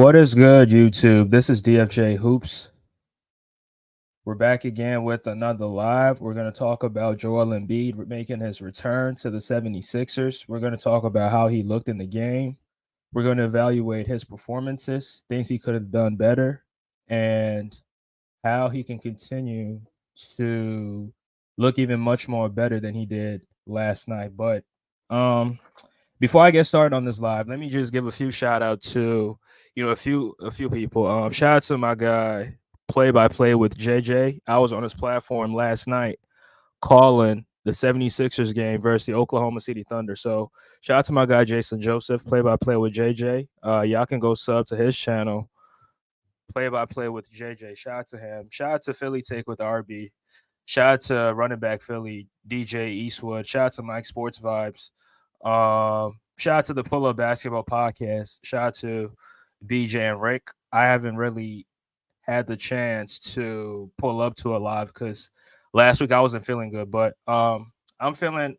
What is good, YouTube? This is DFJ Hoops. We're back again with another live. We're going to talk about Joel Embiid making his return to the 76ers. We're going to talk about how he looked in the game. We're going to evaluate his performances, things he could have done better, and how he can continue to look even much more better than he did last night. But um before I get started on this live, let me just give a few shout out to a few people. Shout out to my guy play by play with JJ. I was on his platform last night calling the 76ers game versus the Oklahoma City Thunder. So shout out to my guy Jason Joseph, play by play with JJ. Y'all can go sub to his channel, play by play with JJ. Shout out to him. Shout out to Philly Take with RB. Shout out to running back Philly, DJ Eastwood. Shout out to Mike Sports Vibes. Shout out to the Pull Up Basketball Podcast. Shout out to BJ and Rick. I haven't really had the chance to pull up to a live because last week I wasn't feeling good, but I'm feeling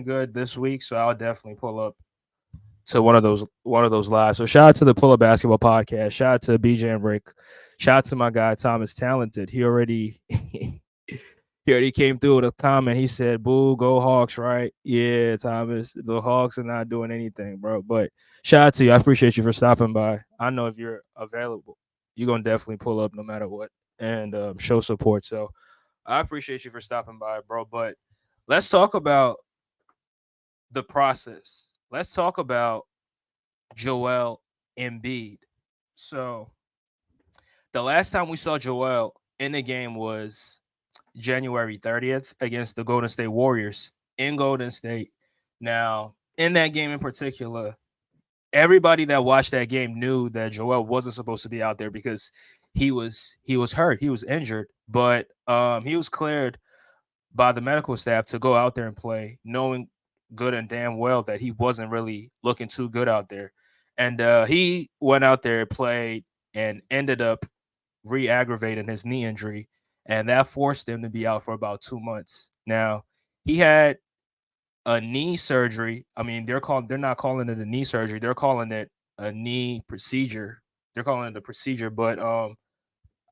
good this week, so I'll definitely pull up to one of those lives. So shout out to the Pull Up Basketball Podcast. Shout out to BJ and Rick. Shout out to my guy Thomas Talented. He already he already came through with a comment. He said, "Boo, go Hawks!" Right? Yeah, Thomas. The Hawks are not doing anything, bro. But shout out to you. I appreciate you for stopping by. I know if you're available, you're gonna definitely pull up no matter what and show support. So I appreciate you for stopping by, bro. But let's talk about the process. Let's talk about Joel Embiid. So the last time we saw Joel in the game was January 30th against the Golden State Warriors in Golden State. Now, in that game in particular, everybody that watched that game knew that Joel wasn't supposed to be out there because he was hurt, he was injured, but he was cleared by the medical staff to go out there and play, knowing good and damn well that he wasn't really looking too good out there. And he went out there, played, and ended up re-aggravating his knee injury, and that forced him to be out for about 2 months. Now, he had a knee surgery. I mean, they're not calling it a knee surgery. They're calling it a knee procedure. They're calling it a procedure, but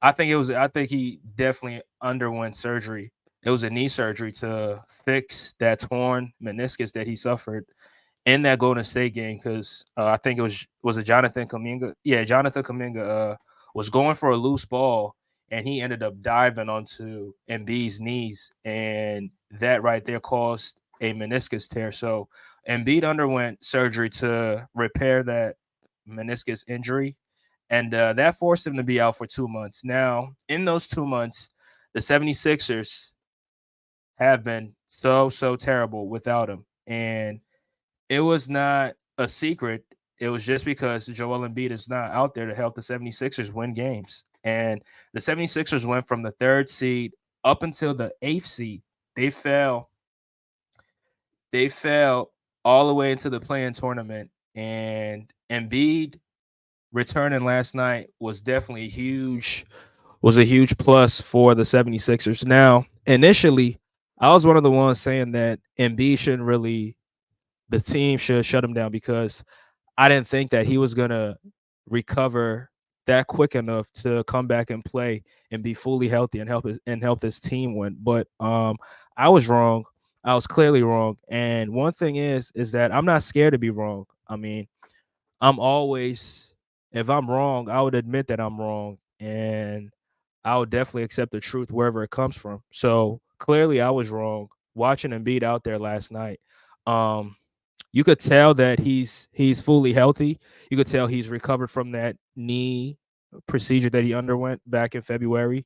I think he definitely underwent surgery. It was a knee surgery to fix that torn meniscus that he suffered in that Golden State game because I think it was a Jonathan Kaminga. Yeah, Jonathan Kaminga was going for a loose ball and he ended up diving onto Embiid's knees, and that right there caused a meniscus tear. So Embiid underwent surgery to repair that meniscus injury, and that forced him to be out for 2 months. Now, in those 2 months, the 76ers have been so terrible without him, and it was not a secret. It was just because Joel Embiid is not out there to help the 76ers win games. And the 76ers went from the third seed up until the eighth seed. They fell. They fell all the way into the play-in tournament. And Embiid returning last night was definitely a huge plus for the 76ers. Now, initially, I was one of the ones saying that Embiid shouldn't really the team should shut him down because I didn't think that he was gonna recover that quick enough to come back and play and be fully healthy and help this team win. But I was wrong. I was clearly wrong. And one thing is that I'm not scared to be wrong. I mean, I'm always if I'm wrong, I would admit that I'm wrong, and I would definitely accept the truth wherever it comes from. So clearly I was wrong watching him beat out there last night. Um you could tell that he's fully healthy. You could tell he's recovered from that knee procedure that he underwent back in February,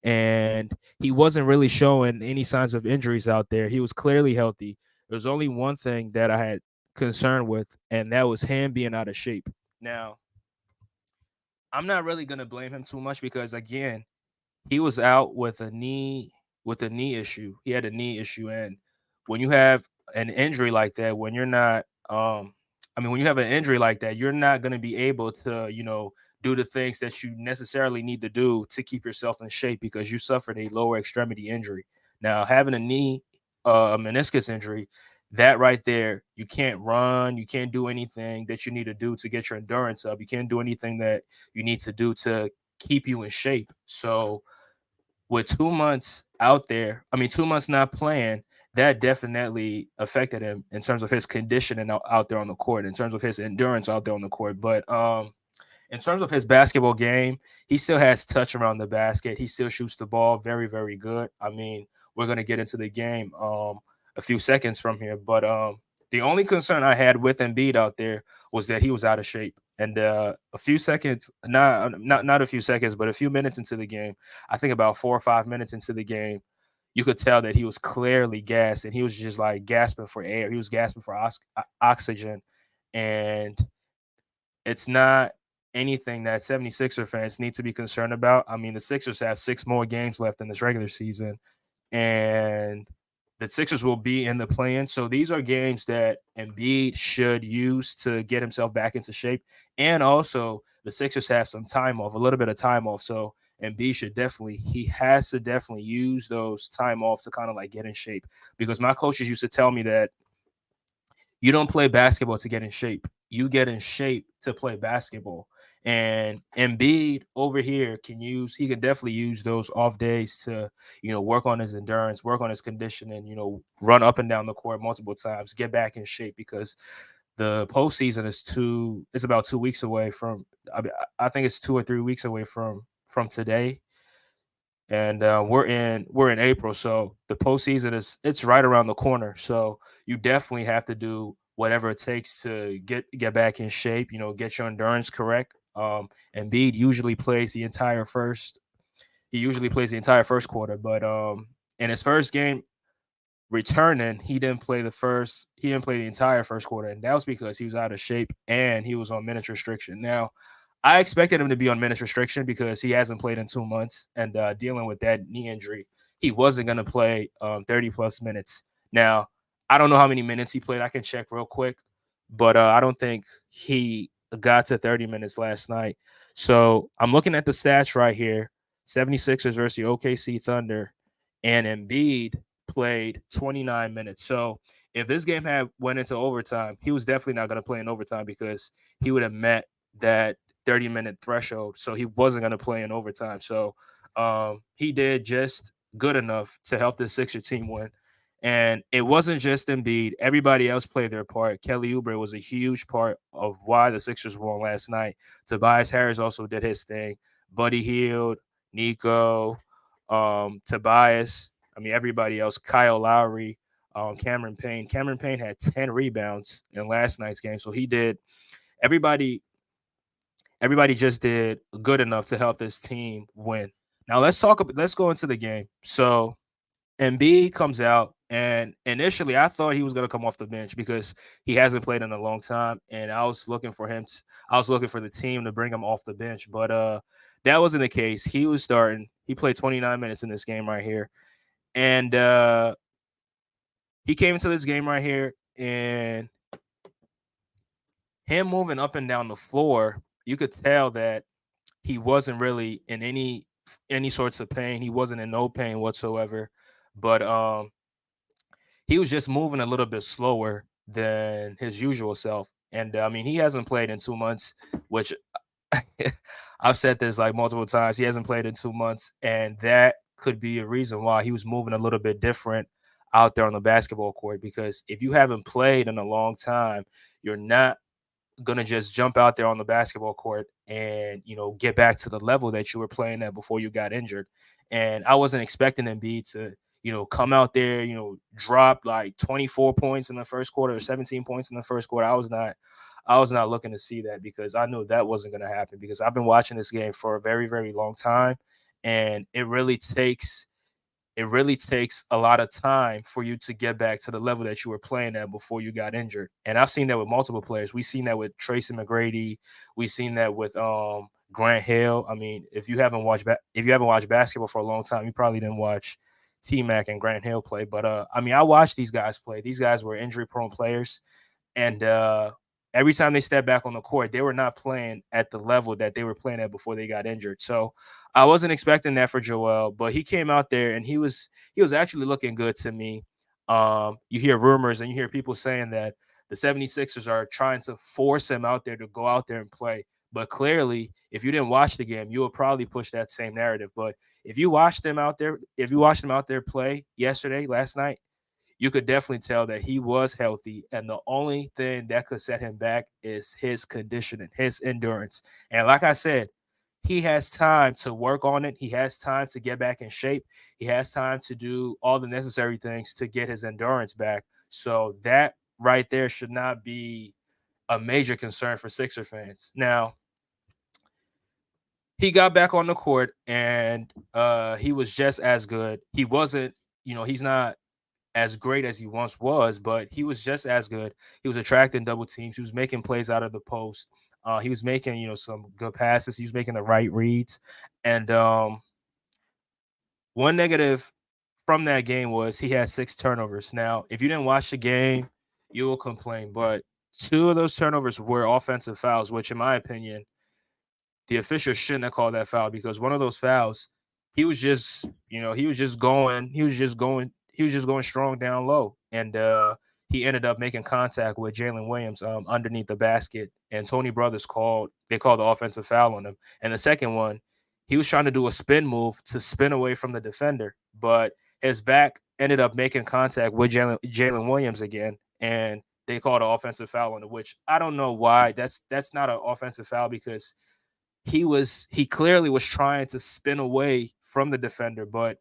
and he wasn't really showing any signs of injuries out there. He was clearly healthy. There's only one thing that I had concern with, and that was him being out of shape. Now, I'm not really gonna blame him too much because again, he was out with a knee issue. He had a knee issue, and when you have an injury like that, when you're not, when you have an injury like that, you're not going to be able to, do the things that you necessarily need to do to keep yourself in shape because you suffered a lower extremity injury. Now, having a meniscus injury, that right there, you can't run, you can't do anything that you need to do to get your endurance up. You can't do anything that you need to do to keep you in shape. So with 2 months out there, I mean 2 months not playing, that definitely affected him in terms of his conditioning out there on the court, in terms of his endurance out there on the court. But in terms of his basketball game, he still has touch around the basket. He still shoots the ball very, very good. I mean, we're gonna get into the game a few seconds from here, but the only concern I had with Embiid out there was that he was out of shape. And a few seconds, not a few seconds, but a few minutes into the game, I think about 4 or 5 minutes into the game, you could tell that he was clearly gassed, and he was just like gasping for air. He was gasping for oxygen, and it's not anything that 76er fans need to be concerned about. I mean, the Sixers have 6 more games left in this regular season, and the Sixers will be in the play-in. So these are games that Embiid should use to get himself back into shape. And also, the Sixers have some time off, a little bit of time off. So Embiid he has to definitely use those time off to kind of like get in shape. Because my coaches used to tell me that you don't play basketball to get in shape. You get in shape to play basketball. And Embiid over here he can definitely use those off days to, work on his endurance, work on his conditioning, run up and down the court multiple times, get back in shape because the postseason it's about 2 weeks away from, I think it's 2 or 3 weeks away from today, and we're in April, so the postseason it's right around the corner. So you definitely have to do whatever it takes to get back in shape. Get your endurance correct. Embiid usually plays the entire first. He usually plays the entire first quarter, but in his first game returning, he didn't play the entire first quarter, and that was because he was out of shape and he was on minutes restriction. Now, I expected him to be on minutes restriction because he hasn't played in 2 months, and dealing with that knee injury, he wasn't going to play 30 plus minutes. Now, I don't know how many minutes he played. I can check real quick, but I don't think he got to 30 minutes last night. So I'm looking at the stats right here: 76ers versus the OKC Thunder, and Embiid played 29 minutes. So if this game had went into overtime, he was definitely not going to play in overtime because he would have met that 30-minute threshold. So he wasn't going to play in overtime. So he did just good enough to help the Sixer team win. And it wasn't just Embiid. Everybody else played their part. Kelly Oubre was a huge part of why the Sixers won last night. Tobias Harris also did his thing. Buddy Hield, Nico, Tobias. I mean, everybody else. Kyle Lowry, Cameron Payne. Cameron Payne had 10 rebounds in last night's game. So he did. Everybody just did good enough to help this team win. Now let's go into the game. So Embiid comes out, and initially I thought he was going to come off the bench because he hasn't played in a long time, and I was looking for the team to bring him off the bench, but that wasn't the case. He was starting. He played 29 minutes in this game right here, and he came into this game right here, and him moving up and down the floor, you could tell that he wasn't really in any sorts of pain. He wasn't in no pain whatsoever, but he was just moving a little bit slower than his usual self. And I mean, he hasn't played in 2 months, which I've said this like multiple times. He hasn't played in 2 months, and that could be a reason why he was moving a little bit different out there on the basketball court. Because if you haven't played in a long time, you're not gonna just jump out there on the basketball court and get back to the level that you were playing at before you got injured. And I wasn't expecting Embiid to come out there, drop like 24 points in the first quarter or 17 points in the first quarter. I was not looking to see that because I knew that wasn't going to happen because I've been watching this game for a very, very long time, and it really takes a lot of time for you to get back to the level that you were playing at before you got injured. And I've seen that with multiple players. We've seen that with Tracy McGrady. We've seen that with Grant Hill. I mean, if you haven't watched basketball for a long time, you probably didn't watch T Mac and Grant Hill play. But I mean, I watched these guys play. These guys were injury prone players, and every time they stepped back on the court, they were not playing at the level that they were playing at before they got injured. So I wasn't expecting that for Joel, but he came out there and he was actually looking good to me. You hear rumors and you hear people saying that the 76ers are trying to force him out there to go out there and play. But clearly, if you didn't watch the game, you will probably push that same narrative. But if you watched them out there play last night, you could definitely tell that he was healthy. And the only thing that could set him back is his conditioning, his endurance. And like I said, he has time to work on it. He has time to get back in shape. He has time to do all the necessary things to get his endurance back. So that right there should not be a major concern for Sixer fans. Now, he got back on the court and he was just as good. He wasn't, he's not as great as he once was, but he was just as good. He was attracting double teams. He was making plays out of the post. He was making, some good passes. He was making the right reads. And one negative from that game was he had 6 turnovers. Now, if you didn't watch the game, you will complain, but 2 of those turnovers were offensive fouls, which, in my opinion, the official shouldn't have called that foul because one of those fouls, he was just, he was just going strong down low, and he ended up making contact with Jalen Williams underneath the basket, and Tony Brothers called the offensive foul on him. And the second one, he was trying to do a spin move to spin away from the defender, but his back ended up making contact with Jalen Williams again, and they called an offensive foul on it, which I don't know why. That's not an offensive foul because he clearly was trying to spin away from the defender, but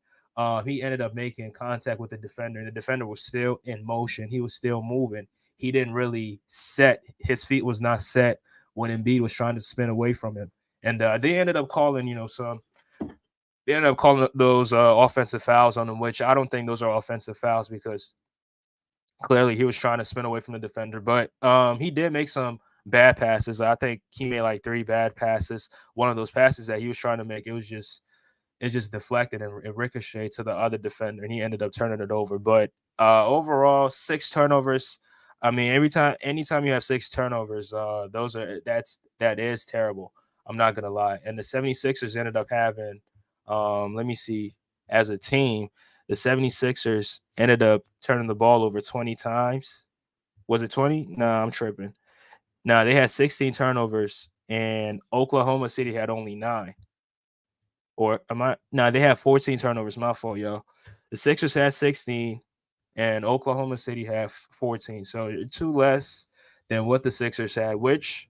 he ended up making contact with the defender, and the defender was still in motion. He was still moving. He didn't really set. His feet was not set when Embiid was trying to spin away from him, and they ended up calling, they ended up calling those offensive fouls on him, which I don't think those are offensive fouls because clearly he was trying to spin away from the defender. But he did make some bad passes. I think he made like 3 bad passes. One of those passes that he was trying to make, it just deflected and it ricocheted to the other defender, and he ended up turning it over. But overall, 6 turnovers. I mean, anytime you have 6 turnovers, that is terrible. I'm not gonna lie. And the 76ers ended up having, let me see, as a team, the 76ers ended up turning the ball over 20 times. Was it 20? No, I'm tripping. No, they had 16 turnovers, and Oklahoma City had only 9. Or am I? No, they had 14 turnovers. My fault, yo. The Sixers had 16, and Oklahoma City had 14. So 2 less than what the Sixers had, which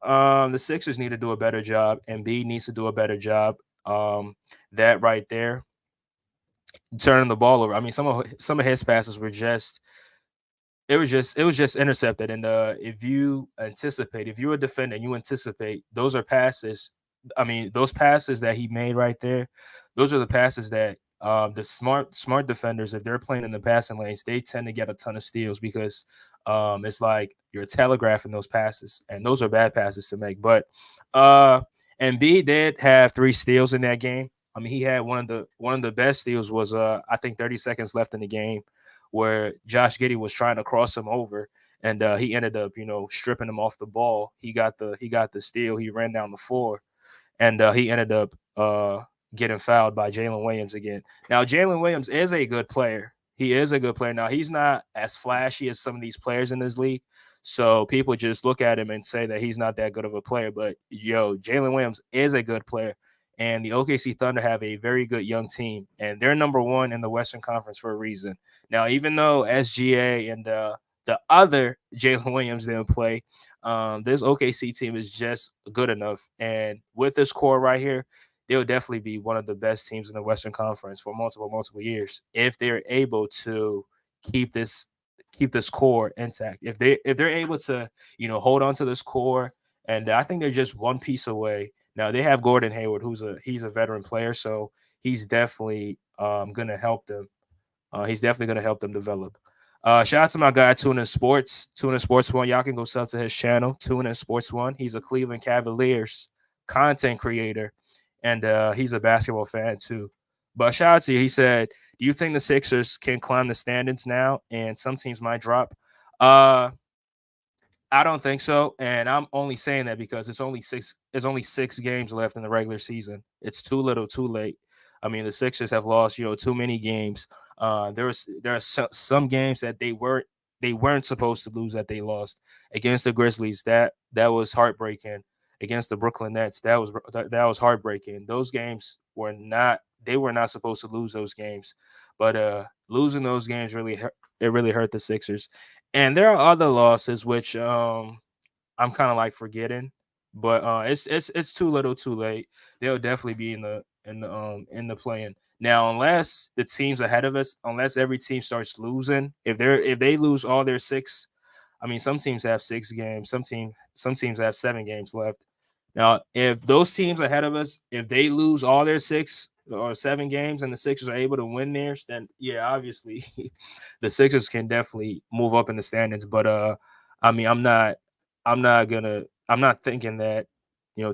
the Sixers need to do a better job, and B needs to do a better job. That right there, turning the ball over. I mean, some of his passes were just it was just intercepted. And if you're a defender and you anticipate, those are passes. I mean, those passes that he made right there, those are the passes that the smart defenders, if they're playing in the passing lanes, they tend to get a ton of steals because it's like you're telegraphing those passes, and those are bad passes to make. But uh Embiid did have 3 steals in that game. I mean, he had one of the best steals was I think 30 seconds left in the game where Josh Giddey was trying to cross him over, and he ended up, stripping him off the ball. He got the steal. He ran down the floor, and he ended up getting fouled by Jalen Williams again. Now, Jalen Williams is a good player. He is a good player. Now, he's not as flashy as some of these players in this league. So people just look at him and say that he's not that good of a player. But Jalen Williams is a good player. And the OKC Thunder have a very good young team, and they're number 1 in the Western Conference for a reason. Now, even though SGA and the other Jalen Williams didn't play, this OKC team is just good enough. And with this core right here, they'll definitely be one of the best teams in the Western Conference for multiple years if they're able to keep this core intact. If they're able to hold on to this core, and I think they're just one piece away. Now they have Gordon Hayward, he's a veteran player, so he's definitely gonna help them. He's definitely gonna help them develop. Shout out to my guy Tuna Sports, Tuna Sports One. Y'all can go sub to his channel, Tuna Sports One. He's a Cleveland Cavaliers content creator, and he's a basketball fan too. But shout out to you. He said, "Do you think the Sixers can climb the standings now, and some teams might drop?" I don't think so, and I'm only saying that because it's only 6. There's only 6 games left in the regular season. It's too little, too late. I mean, the Sixers have lost, too many games. There are some games that they weren't supposed to lose that they lost against the Grizzlies. That was heartbreaking. Against the Brooklyn Nets, that was heartbreaking. Those games were not supposed to lose those games, but losing those games really hurt the Sixers. And there are other losses which I'm kind of like forgetting, but it's too little, too late. They'll definitely be in the playing now, unless the teams ahead of us, unless every team starts losing. If they lose all their six, I mean, some teams have 6 games, some teams have 7 games left. Now, if those teams ahead of us, if they lose all their 6 or 7 games and the Sixers are able to win theirs, then yeah, obviously the Sixers can definitely move up in the standings. But I mean, I'm not thinking that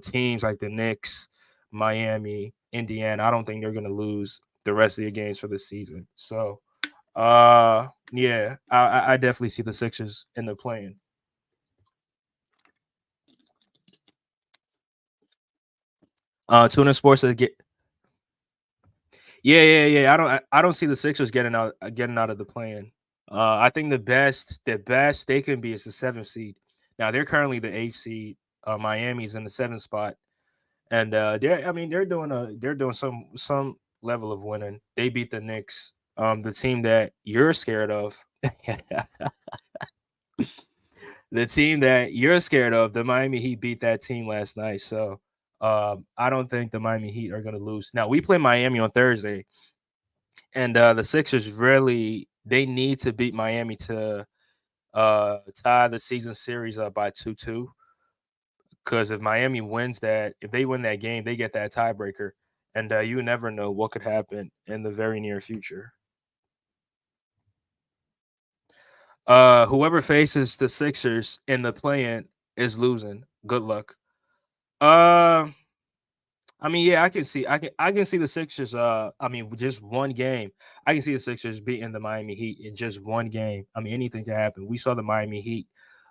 teams like the Knicks, Miami, Indiana, I don't think they're gonna lose the rest of their games for the season. So yeah, I definitely see the Sixers in the playing. Tuna Sports get yeah. I don't see the Sixers getting out of the playing. I think the best they can be is the 7th seed. Now they're currently the 8th seed. Miami's in the 7th spot, and they're doing some level of winning. They beat the Knicks, the team that you're scared of. The team that you're scared of, the Miami Heat beat that team last night. So I don't think the Miami Heat are going to lose. Now we play Miami on Thursday, and the Sixers really they need to beat Miami to tie the season series up by 2-2. Because if Miami wins that, if they win that game, they get that tiebreaker, and you never know what could happen in the very near future. Whoever faces the Sixers in the play-in is losing. Good luck. Uh, I mean, yeah, I can see the Sixers. I mean, with just one game, I can see the Sixers beating the Miami Heat in just one game. I mean, anything can happen. We saw the Miami Heat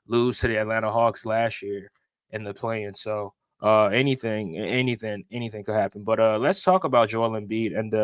lose to the Atlanta Hawks last year in the play-in, so anything could happen. But let's talk about Joel Embiid, and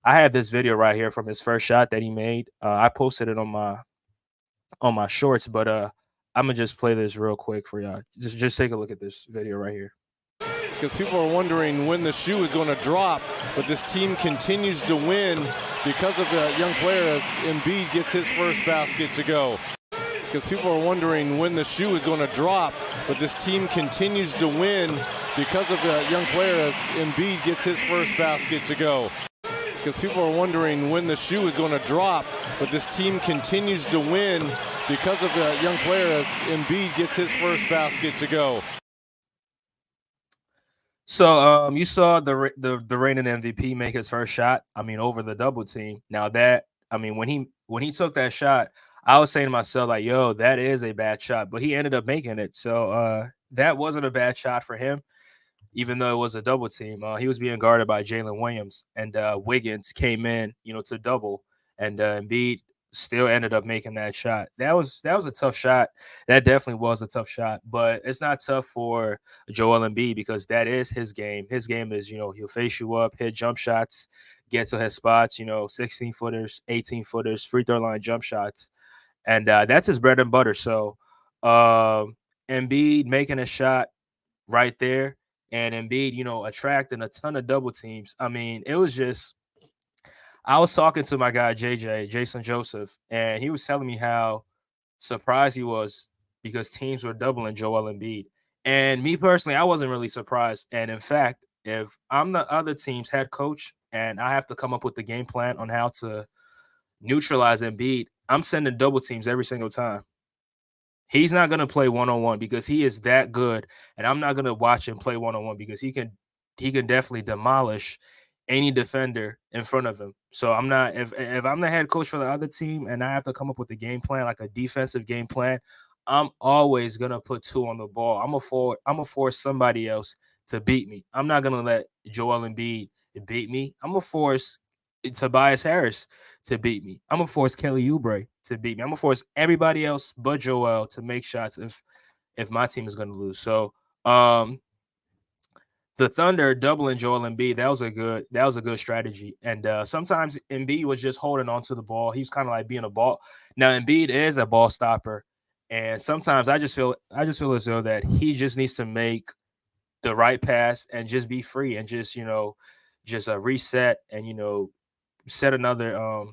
I have this video right here from his first shot that he made. I posted it on my shorts, but I'm gonna just play this real quick for y'all. Just take a look at this video right here. Because people are wondering when the shoe is going to drop, but this team continues to win because of a young player as Embiid gets his first basket to go. Because people are wondering when the shoe is going to drop, but this team continues to win because of a young player as Embiid gets his first basket to go. Because people are wondering when the shoe is going to drop, but this team continues to win because of a young player as Embiid gets his first basket to go. So you saw the reigning MVP make his first shot. I mean, over the double team. Now that I mean, when he took that shot, I was saying to myself like, "Yo, that is a bad shot," but he ended up making it. So that wasn't a bad shot for him, even though it was a double team. He was being guarded by Jalen Williams, and Wiggins came in, to double, and Embiid still ended up making that shot. That was a tough shot. That definitely was a tough shot, but it's not tough for Joel Embiid because that is his game. His game is, he'll face you up, hit jump shots, get to his spots, 16 footers, 18 footers, free throw line jump shots, and that's his bread and butter. So, Embiid making a shot right there, and Embiid, attracting a ton of double teams. I mean, it was just I was talking to my guy Jason Joseph, and he was telling me how surprised he was because teams were doubling Joel Embiid. And me personally, I wasn't really surprised. And in fact, if I'm the other team's head coach and I have to come up with the game plan on how to neutralize Embiid, I'm sending double teams every single time. He's not going to play one on one because he is that good, and I'm not going to watch him play one on one because he can definitely demolish any defender in front of him. So I'm not if I'm the head coach for the other team and I have to come up with a game plan like a defensive game plan, I'm always gonna put two on the ball. I'm gonna force somebody else to beat me. I'm not gonna let Joel Embiid beat me. I'm gonna force Tobias Harris to beat me. I'm gonna force Kelly Oubre to beat me. I'm gonna force everybody else but Joel to make shots if my team is gonna lose. So um the Thunder doubling Joel Embiid, that was a good strategy. And sometimes Embiid was just holding on to the ball. He's kind of like being a ball. Now Embiid is a ball stopper, and sometimes I just feel as though that he just needs to make the right pass and just be free and just just reset and set another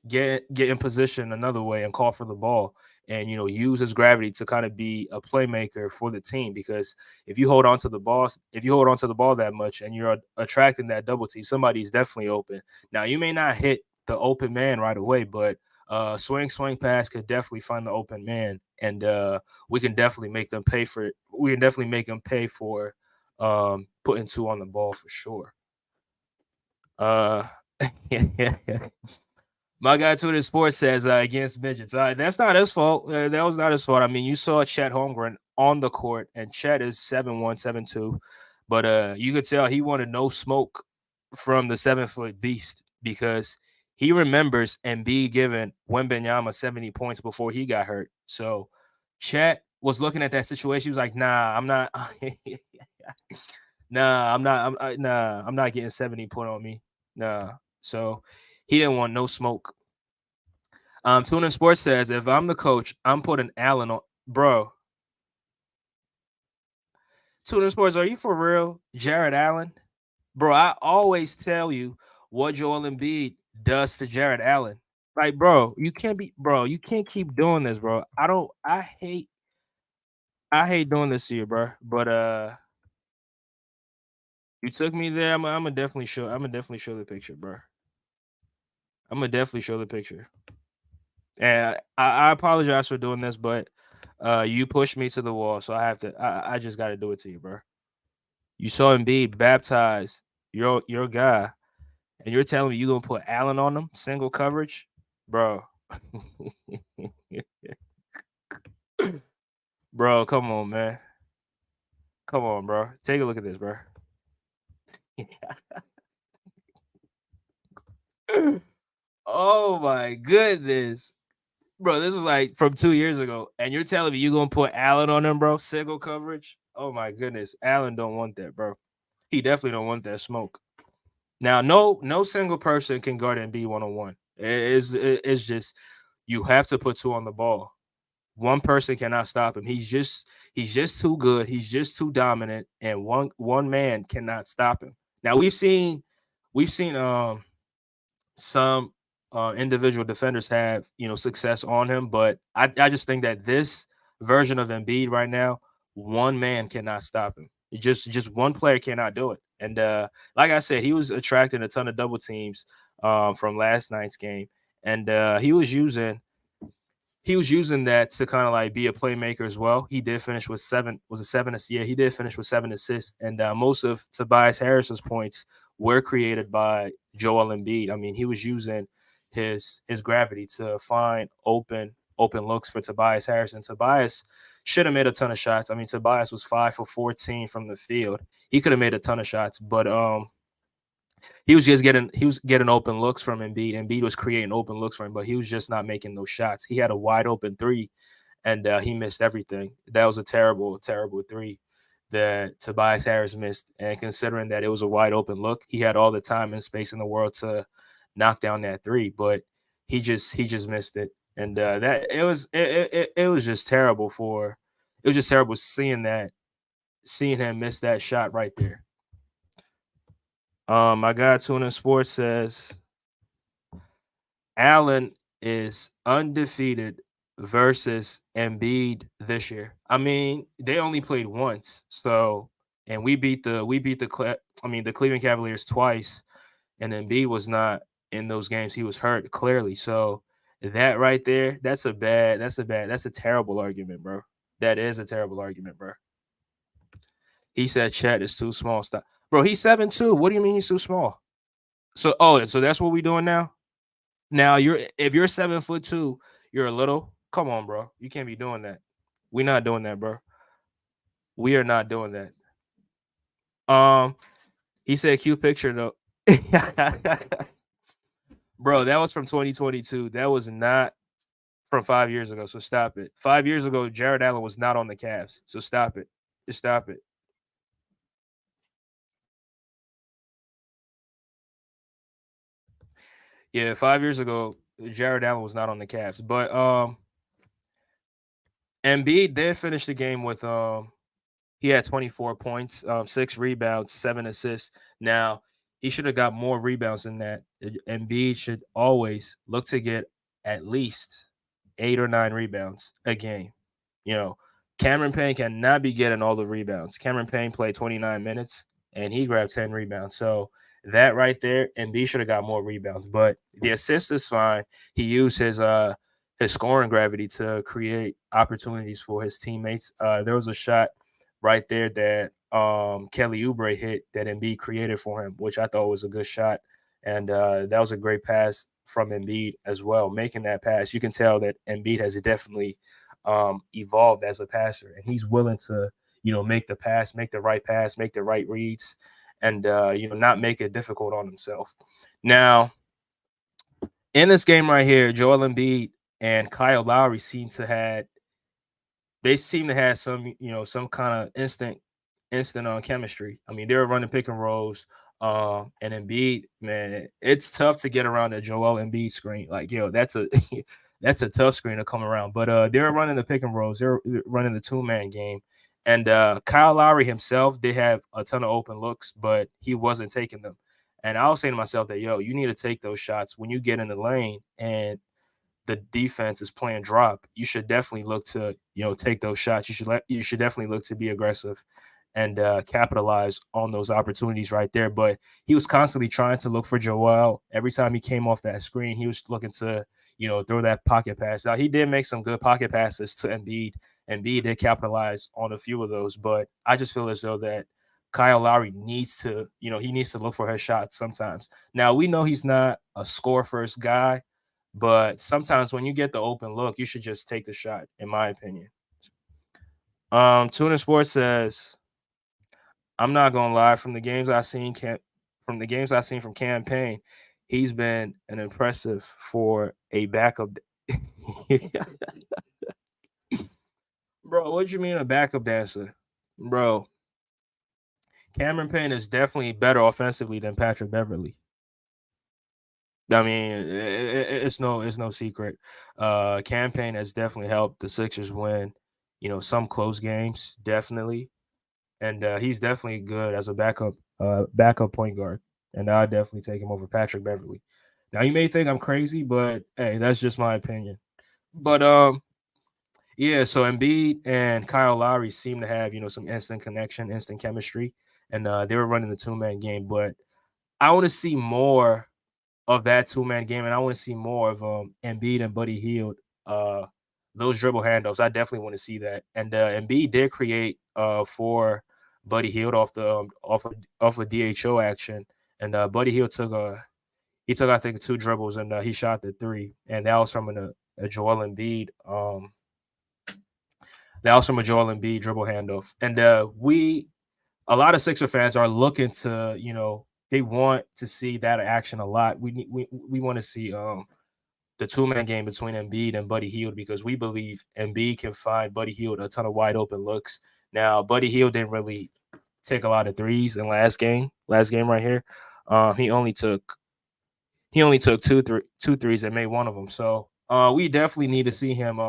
get in position another way and call for the ball and use his gravity to kind of be a playmaker for the team because if you hold on to the ball that much and you're attracting that double team, somebody's definitely open. Now you may not hit the open man right away, but swing pass could definitely find the open man, and we can definitely make them pay for it. We can definitely make them pay for putting two on the ball for sure. uh My guy Twitter Sports says against midgets. That's not his fault. That was not his fault. I mean, you saw Chet Holmgren on the court, and Chet is 7'1", 7'2", but you could tell he wanted no smoke from the 7-foot beast because he remembers Embiid giving Wembanyama 70 points before he got hurt. So Chet was looking at that situation. He was like, "Nah, I'm not. Nah, I'm not. Nah, I'm not getting 70 put on me. Nah." So he didn't want no smoke. Tuna Sports says, if I'm the coach, I'm putting Allen on. Bro, Tuna Sports, are you for real? Jared Allen? Bro, I always tell you what Joel Embiid does to Jared Allen. Like, bro, you can't keep doing this, bro. I hate doing this to you, bro. But you took me there. I'm gonna definitely show the picture, bro. I'm gonna definitely show the picture. And I apologize for doing this, but you pushed me to the wall, so I just got to do it to you, bro. You saw Embiid baptize your guy, and you're telling me you gonna put Allen on him, single coverage, bro. Bro, come on, man. Come on, bro. Take a look at this, bro. Oh my goodness. Bro, this was like from 2 years ago, and you're telling me you gonna put Allen on him, bro? Single coverage? Oh my goodness. Allen don't want that, bro. He definitely don't want that smoke. Now, no single person can guard and be 1-on-1. It's just you have to put two on the ball. One person cannot stop him. He's just too good. He's just too dominant, and one man cannot stop him. Now we've seen some individual defenders have success on him, but I just think that this version of Embiid right now, one man cannot stop him. Just one player cannot do it. And like I said, he was attracting a ton of double teams from last night's game, and he was using that to kind of like be a playmaker as well. He did finish with seven. Was it seven? Yeah, he did finish with 7 assists, and most of Tobias Harris's points were created by Joel Embiid. I mean, he was using his gravity to find open looks for Tobias Harris, and Tobias should have made a ton of shots. I mean, Tobias was 5 for 14 from the field. He could have made a ton of shots, but he was getting open looks from Embiid. Embiid was creating open looks for him, but he was just not making those shots. He had a wide open three, and he missed everything. That was a terrible, terrible three that Tobias Harris missed. And considering that it was a wide open look, he had all the time and space in the world to knock down that three, but he just missed it. And that it was just terrible for it was just terrible seeing him miss that shot right there. My guy Tuna Sports says Allen is undefeated versus Embiid this year. I mean, they only played once, so and the Cleveland Cavaliers twice, and Embiid was not in those games. He was hurt clearly. So that right there, that's a terrible argument, bro. That is a terrible argument, bro. He said Chet is too small. Stop, bro. He's 7'2". What do you mean he's too small? So that's what we doing now. Now if you're 7'2", you're a little. Come on, bro. You can't be doing that. We're not doing that, bro. We are not doing that. Um, he said cute picture though. Bro, that was from 2022. That was not from 5 years ago. So stop it. 5 years ago, Jared Allen was not on the Cavs. So stop it. Just stop it. Yeah, 5 years ago, Jared Allen was not on the Cavs, but Embiid did finish the game with he had 24 points, 6 rebounds, 7 assists. Now he should have got more rebounds than that. Embiid should always look to get at least 8 or 9 rebounds a game. You know, Cameron Payne cannot be getting all the rebounds. Cameron Payne played 29 minutes and he grabbed 10 rebounds. So that right there, Embiid should have got more rebounds. But the assist is fine. He used his scoring gravity to create opportunities for his teammates. There was a shot right there that Kelly Oubre hit that Embiid created for him, which I thought was a good shot. And that was a great pass from Embiid as well. Making that pass, you can tell that Embiid has definitely evolved as a passer, and he's willing to, make the pass, make the right reads, and not make it difficult on himself. Now, in this game right here, Joel Embiid and Kyle Lowry seem to have some, some kind of instant on chemistry. I mean, they were running pick and rolls. And Embiid, man, it's tough to get around the Joel Embiid screen. Like, that's a that's a tough screen to come around. But they were running the pick and rolls. They're running the 2-man game. And Kyle Lowry himself did have a ton of open looks, but he wasn't taking them. And I was saying to myself that, you need to take those shots when you get in the lane and the defense is playing drop. You should definitely look to, take those shots. You should definitely look to be aggressive and capitalize on those opportunities right there. But he was constantly trying to look for Joel. Every time he came off that screen, he was looking to, throw that pocket pass. Now he did make some good pocket passes to Embiid. Embiid did capitalize on a few of those, but I just feel as though that Kyle Lowry needs to, he needs to look for his shots sometimes. Now we know he's not a score first guy, but sometimes when you get the open look, you should just take the shot, in my opinion. Tuna Sports says, I'm not gonna lie, from the games I've seen from campaign, he's been an impressive for a backup. Bro, what you mean a backup dancer? Bro, Cameron Payne is definitely better offensively than Patrick Beverly. I mean, it's no secret. Campaign has definitely helped the Sixers win, some close games, definitely, and he's definitely good as a backup point guard. And I definitely take him over Patrick Beverly. Now you may think I'm crazy, but hey, that's just my opinion. But yeah. So Embiid and Kyle Lowry seem to have some instant connection, instant chemistry, and they were running the 2-man game. But I want to see more of that 2-man game, and I want to see more of Embiid and Buddy Hield. Uh, those dribble handoffs, I definitely want to see that. And Embiid did create for Buddy Hield off of DHO action, and Buddy Hield took I think 2 dribbles and he shot the 3, and that was from a Joel Embiid dribble handoff. And a lot of Sixer fans are looking to, they want to see that action a lot. We want to see the 2-man game between Embiid and Buddy Hield because we believe Embiid can find Buddy Hield a ton of wide open looks. Now, Buddy Hield didn't really take a lot of threes in last game right here. He only took 2 threes and made one of them. So we definitely need to see him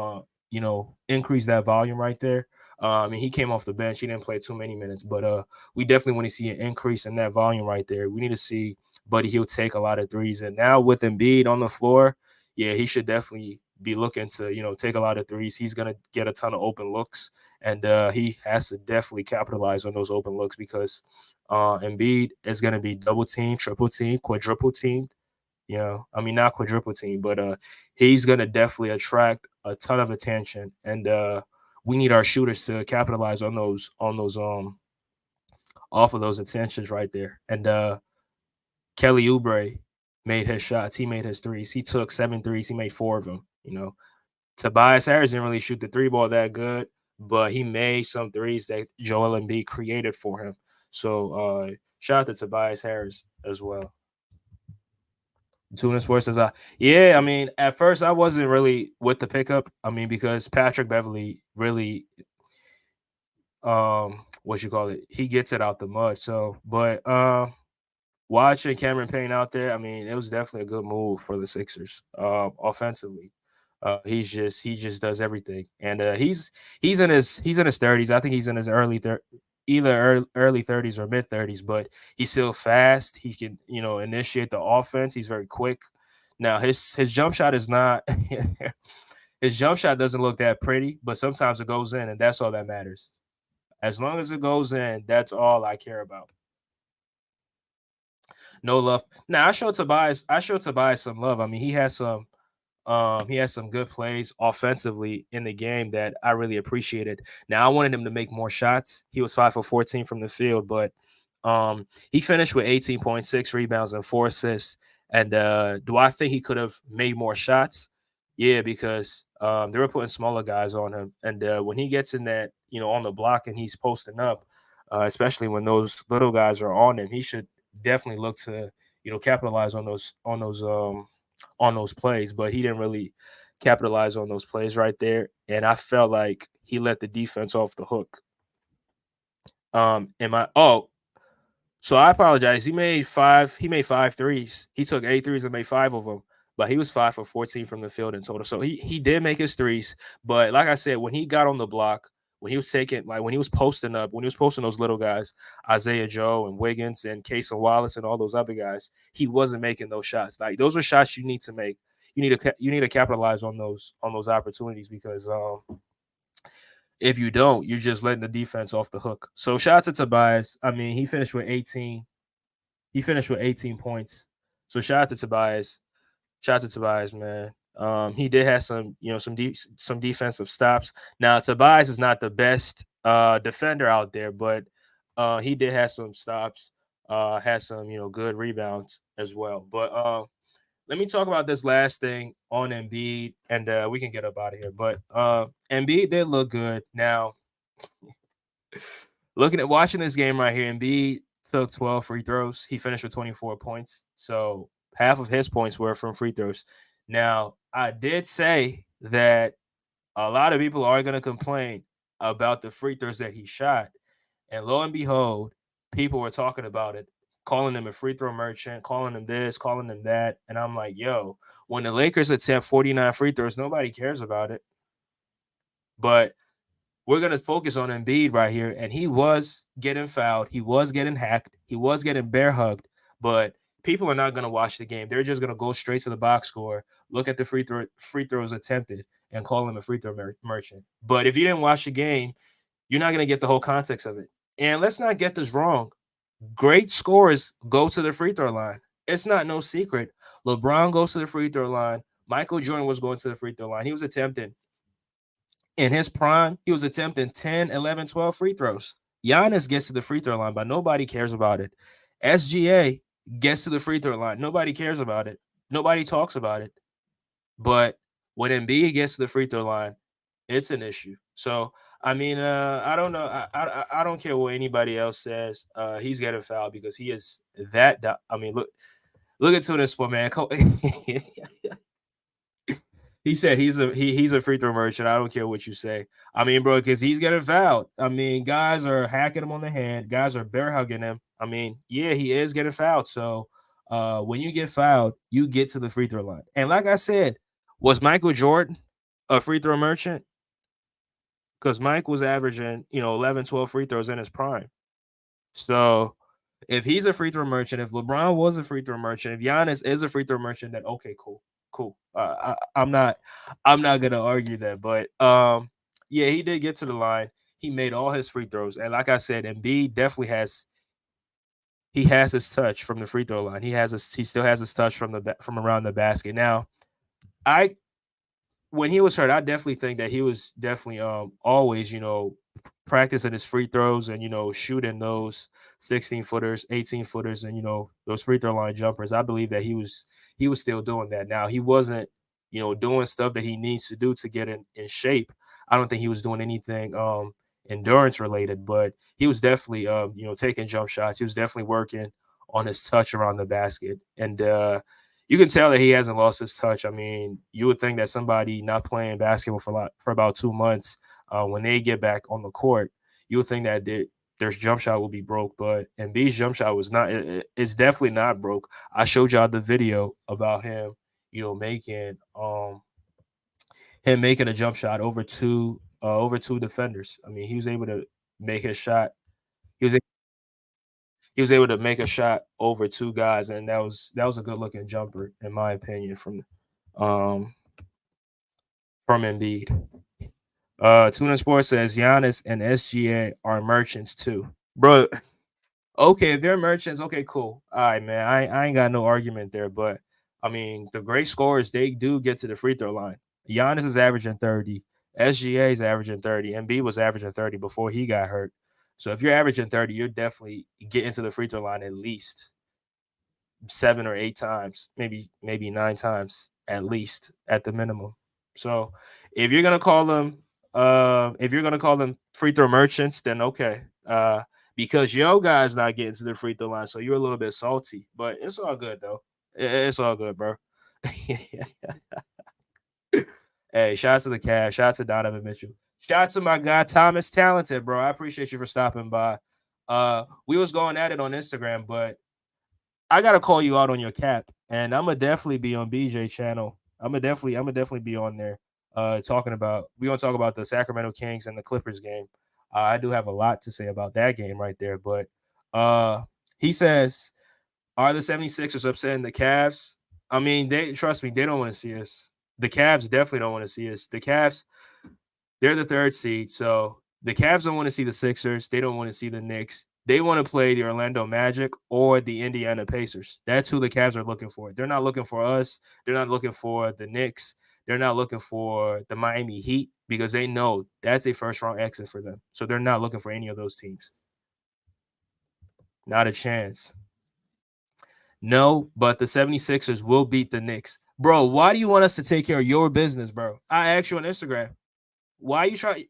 increase that volume right there. And he came off the bench. He didn't play too many minutes, but we definitely want to see an increase in that volume right there. We need to see Buddy Hield take a lot of threes. And now with Embiid on the floor, yeah, he should definitely be looking to, take a lot of threes. He's going to get a ton of open looks, and he has to definitely capitalize on those open looks because Embiid is going to be double team, triple team, quadruple team. I mean, not quadruple team, but he's going to definitely attract a ton of attention, and we need our shooters to capitalize on those off of those attentions right there. And Kelly Oubre made his shots. He made his threes. He took 7 threes. He made 4 of them. Tobias Harris didn't really shoot the 3 ball that good, but he made some threes that Joel Embiid created for him. So shout out to Tobias Harris as well. Tuna Sports says, yeah, I mean, at first I wasn't really with the pickup. I mean, because Patrick Beverly really, what you call it, he gets it out the mud. So, but watching Cameron Payne out there, I mean, it was definitely a good move for the Sixers, offensively. He just does everything, and he's in his 30s. I think he's in his either early 30s or mid 30s, but he's still fast. He can initiate the offense. He's very quick. Now his jump shot is not his jump shot doesn't look that pretty, but sometimes it goes in, and that's all that matters. As long as it goes in, that's all I care about. No love. Now I showed Tobias some love. I mean, he has some good plays offensively in the game that I really appreciated. Now I wanted him to make more shots. He was 5 for 14 from the field, but he finished with 18.6 rebounds and 4 assists. And do I think he could have made more shots? Yeah, because they were putting smaller guys on him, and when he gets in that, on the block and he's posting up, especially when those little guys are on him, he should definitely look to capitalize on those plays. But he didn't really capitalize on those plays right there, and I felt like he let the defense off the hook. Am I? Oh, so I apologize. He made five threes. He took 8 threes and made 5 of them, but he was 5 for 14 from the field in total. So he did make his threes. But like I said, when he got on the block, when he was taking, like when he was posting up, when he was posting those little guys, Isaiah Joe and Wiggins and Case and Wallace and all those other guys, he wasn't making those shots. Like those are shots you need to make. You need to capitalize on those opportunities, because if you don't, you're just letting the defense off the hook. So shout out to Tobias. I mean, he finished with 18. He finished with 18 points. So shout out to Tobias. Shout out to Tobias, man. He did have some defensive stops. Now Tobias is not the best defender out there, but he did have some stops. Had some good rebounds as well. But let me talk about this last thing on Embiid, and we can get up out of here. But Embiid did look good. Now, watching this game right here, Embiid took 12 free throws. He finished with 24 points. So half of his points were from free throws. Now, I did say that a lot of people are going to complain about the free throws that he shot. And lo and behold, people were talking about it, calling him a free throw merchant, calling him this, calling him that. And I'm like, yo, when the Lakers attempt 49 free throws, nobody cares about it. But we're going to focus on Embiid right here. And he was getting fouled. He was getting hacked. He was getting bear hugged. But people are not going to watch the game. They're just going to go straight to the box score, look at the free throws attempted, and call him a free throw merchant. But if you didn't watch the game, you're not going to get the whole context of it. And let's not get this wrong. Great scorers go to the free throw line. It's not no secret. LeBron goes to the free throw line. Michael Jordan was going to the free throw line. He was attempting, in his prime, he was attempting 10, 11, 12 free throws. Giannis gets to the free throw line, but nobody cares about it. SGA gets to the free throw line. Nobody cares about it. Nobody talks about it. But when Embiid gets to the free throw line, it's an issue. So, I mean, I don't know. I don't care what anybody else says. He's getting fouled because he is that. I mean, look into this one, man. He said he's a free throw merchant. I don't care what you say. I mean, bro, because he's getting fouled. I mean, guys are hacking him on the hand. Guys are bear hugging him. I mean, yeah, he is getting fouled. So when you get fouled, you get to the free throw line. And like I said, was Michael Jordan a free throw merchant? Because Mike was averaging, 11, 12 free throws in his prime. So if he's a free throw merchant, if LeBron was a free throw merchant, if Giannis is a free throw merchant, then okay, cool. I'm not gonna argue that, but yeah, he did get to the line. He made all his free throws, and like I said, Embiid definitely has his touch from the free throw line. He still has his touch from around the basket. Now, when he was hurt, I definitely think that he was definitely always, practicing his free throws and, shooting those 16-footers, 18-footers, and, those free throw line jumpers. I believe that he was still doing that. Now, he wasn't, doing stuff that he needs to do to get in shape. I don't think he was doing anything endurance related, but he was definitely, taking jump shots. He was definitely working on his touch around the basket. And you can tell that he hasn't lost his touch. I mean, you would think that somebody not playing basketball for about 2 months, when they get back on the court, you would think that they're their jump shot will be broke, but Embiid's jump shot was not. It's definitely not broke. I showed y'all the video about him, making him making a jump shot over two defenders. I mean, he was able to make his shot. He was he was able to make a shot over two guys, and that was a good looking jumper in my opinion um from Embiid. Tuna Sports says Giannis and SGA are merchants too, bro. Okay, if they're merchants, okay, cool. All right, man. I ain't got no argument there, but I mean, the great scorers they do get to the free throw line. Giannis is averaging 30. SGA is averaging 30. Embiid was averaging 30 before he got hurt. So if you're averaging 30, you're definitely getting to the free throw line at least 7 or 8 times, maybe 9 times at least at the minimum. So if you're gonna call them free throw merchants, then okay. Because yo guys not getting to the free throw line, so you're a little bit salty, but it's all good though. It's all good, bro. Hey, shout out to the Cavs, shout out to Donovan Mitchell, shout out to my guy Thomas Talented, bro. I appreciate you for stopping by. We was going at it on Instagram, but I gotta call you out on your cap, and I'm gonna definitely be on BJ channel. I'm gonna definitely be on there. We gonna talk about the Sacramento Kings and the Clippers game. I do have a lot to say about that game right there, but he says, are the 76ers upsetting the Cavs? I mean, they trust me, they don't want to see us. The Cavs definitely don't want to see us. The Cavs, they're the third seed, so the Cavs don't want to see the Sixers. They don't want to see the Knicks. They want to play the Orlando Magic or the Indiana Pacers. That's who the Cavs are looking for. They're not looking for us. They're not looking for the Knicks. They're not looking for the Miami Heat because they know that's a first round exit for them. So they're not looking for any of those teams. Not a chance. No, but the 76ers will beat the Knicks. Bro, why do you want us to take care of your business, bro? I asked you on Instagram. Why you try?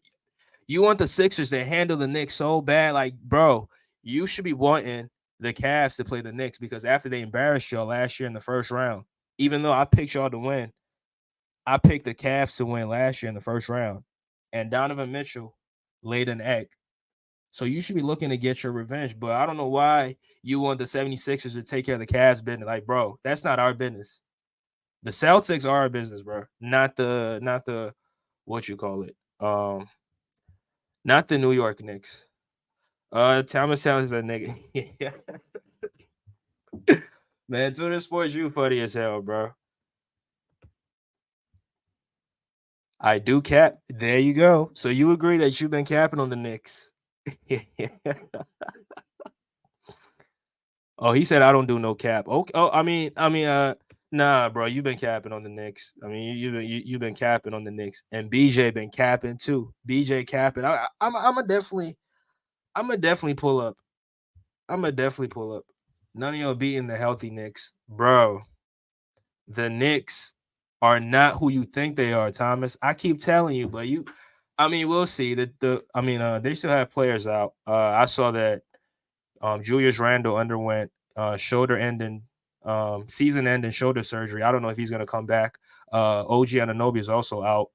You want the Sixers to handle the Knicks so bad, like, bro, you should be wanting the Cavs to play the Knicks because after they embarrassed y'all last year in the first round, even though I picked y'all to win, I picked the Cavs to win last year in the first round, and Donovan Mitchell laid an egg. So you should be looking to get your revenge, but I don't know why you want the 76ers to take care of the Cavs business. Like, bro, that's not our business. The Celtics are our business, bro. Not the what you call it. Not the New York Knicks. Thomas Towns is a nigga. Man, Twitter Sports, you funny as hell, bro. I do cap. There you go. So you agree that you've been capping on the Knicks. Oh, he said I don't do no cap. Okay. Oh, nah, bro, you've been capping on the Knicks. I mean, you've been capping on the Knicks, and BJ been capping too. BJ capping. I'm gonna definitely pull up. I'm gonna definitely pull up. None of y'all beating the healthy Knicks, bro. The Knicks are not who you think they are, Thomas. I keep telling you, but we'll see. They still have players out. I saw that Julius Randle underwent season-ending shoulder surgery. I don't know if he's gonna come back. OG Anunoby is also out,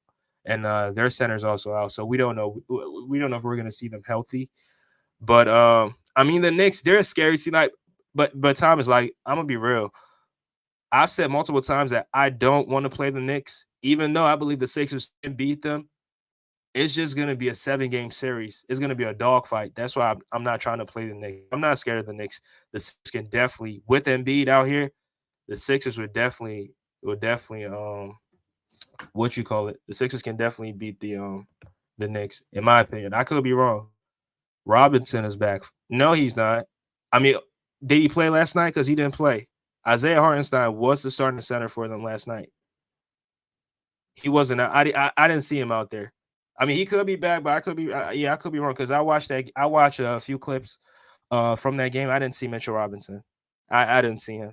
and their center's also out. So we don't know. We don't know if we're gonna see them healthy. But the Knicks, they're a scary team. Like, but Thomas, like, I'm gonna be real. I've said multiple times that I don't want to play the Knicks, even though I believe the Sixers can beat them. It's just gonna be a 7-game series. It's gonna be a dogfight. That's why I'm not trying to play the Knicks. I'm not scared of the Knicks. The Sixers can definitely, with Embiid out here, the Sixers would definitely what you call it. The Sixers can definitely beat the Knicks, in my opinion. I could be wrong. Robinson is back. No, he's not. I mean, did he play last night? Because he didn't play. Isaiah Hartenstein was the starting center for them last night. He wasn't. I didn't see him out there. I mean, he could be back, but I could be. I could be wrong because I watched a few clips from that game. I didn't see Mitchell Robinson. I didn't see him.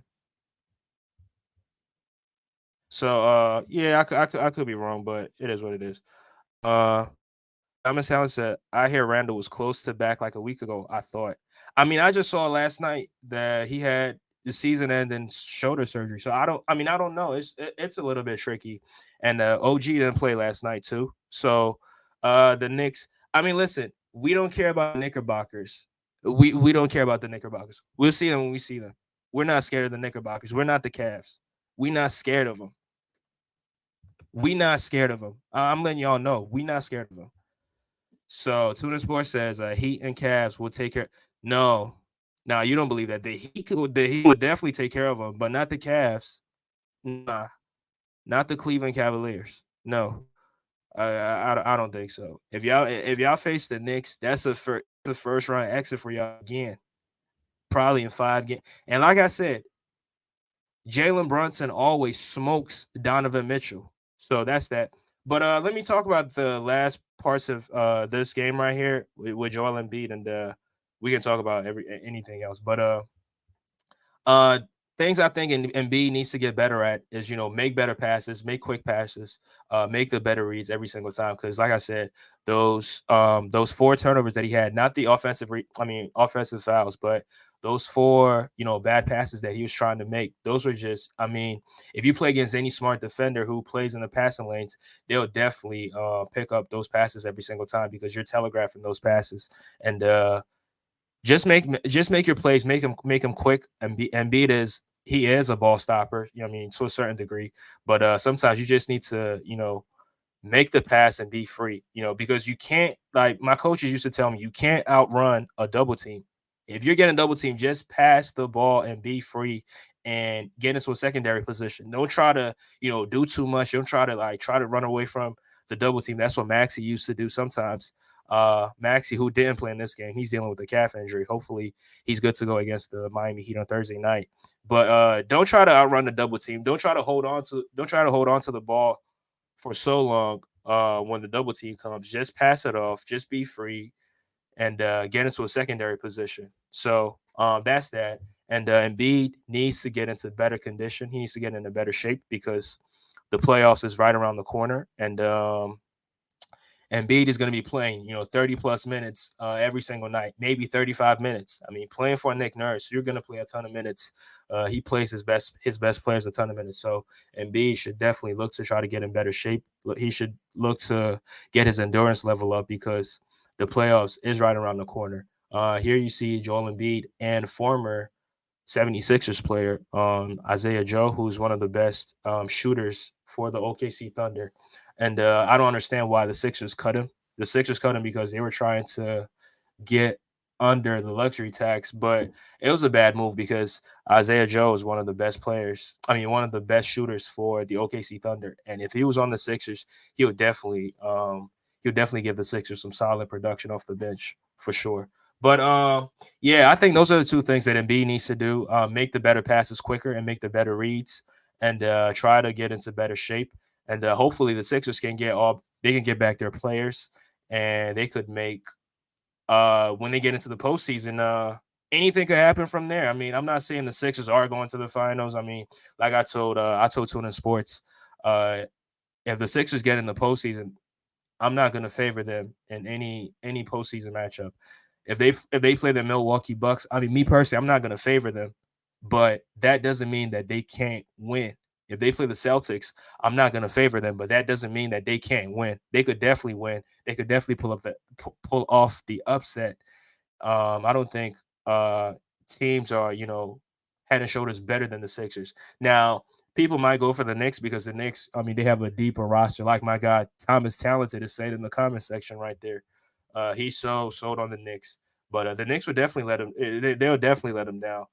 So I could be wrong, but it is what it is. Thomas Allen said, I hear Randall was close to back like a week ago. I thought. I mean, I just saw last night that he had the season-ending shoulder surgery. So I don't know. It's a little bit tricky. And OG didn't play last night too. So the Knicks. I mean, listen, we don't care about Knickerbockers. We don't care about the Knickerbockers. We'll see them when we see them. We're not scared of the Knickerbockers. We're not the Cavs. We not scared of them. We not scared of them. I'm letting y'all know. We not scared of them. So Tuna Sports says Heat and Cavs will take care. No, now you don't believe that the Heat would definitely take care of them, but not the Cavs. Nah, not the Cleveland Cavaliers. No, I don't think so. If y'all face the Knicks, that's the first round exit for y'all again, probably in 5 games. And like I said, Jalen Brunson always smokes Donovan Mitchell. So that's that. But let me talk about the last parts of this game right here with Joel Embiid, and we can talk about anything else. But uh, things I think Embiid needs to get better at is make better passes, make quick passes, make the better reads every single time. Because like I said, those 4 turnovers that he had, not the offensive fouls, but those 4 bad passes that he was trying to make, those were just, if you play against any smart defender who plays in the passing lanes, they'll definitely pick up those passes every single time because you're telegraphing those passes. And just make your plays, make him quick. And Embiid he is a ball stopper, to a certain degree. But sometimes you just need to, make the pass and be free, because you can't, like my coaches used to tell me, you can't outrun a double team. If you're getting double team, just pass the ball and be free and get into a secondary position. Don't try to, do too much. Don't try to run away from the double team. That's what Maxey used to do sometimes. Maxey, who didn't play in this game, he's dealing with a calf injury. Hopefully he's good to go against the Miami Heat on Thursday night. But don't try to outrun the double team. Don't try to hold on to the ball for so long when the double team comes. Just pass it off. Just be free and get into a secondary position. So that's that. And Embiid needs to get into better condition. He needs to get into better shape because the playoffs is right around the corner. And Embiid is going to be playing, 30 plus minutes every single night, maybe 35 minutes. Playing for Nick Nurse, you're going to play a ton of minutes. He plays his best players a ton of minutes. So Embiid should definitely look to try to get in better shape. He should look to get his endurance level up because the playoffs is right around the corner. Here you see Joel Embiid and former 76ers player Isaiah Joe, who's one of the best shooters for the OKC Thunder. And I don't understand why the Sixers cut him. The Sixers cut him because they were trying to get under the luxury tax, but it was a bad move because Isaiah Joe is one of the best players. One of the best shooters for the OKC Thunder. And if he was on the Sixers, he would definitely give the Sixers some solid production off the bench for sure. But yeah, I think those are the 2 things that Embiid needs to do: make the better passes quicker and make the better reads, and try to get into better shape. And hopefully the Sixers can get back their players, and they could make when they get into the postseason. Anything could happen from there. I'm not saying the Sixers are going to the finals. Like I told Tuna Sports, if the Sixers get in the postseason, I'm not going to favor them in any postseason matchup. If they play the Milwaukee Bucks, me personally, I'm not going to favor them, but that doesn't mean that they can't win. If they play the Celtics, I'm not going to favor them, but that doesn't mean that they can't win. They could definitely win. They could definitely pull off the upset. I don't think teams are head and shoulders better than the Sixers. Now, people might go for the Knicks because the Knicks, they have a deeper roster. Like my guy Thomas Talented is saying in the comment section right there. He's so sold on the Knicks, but the Knicks would definitely let him. They'll definitely let him down,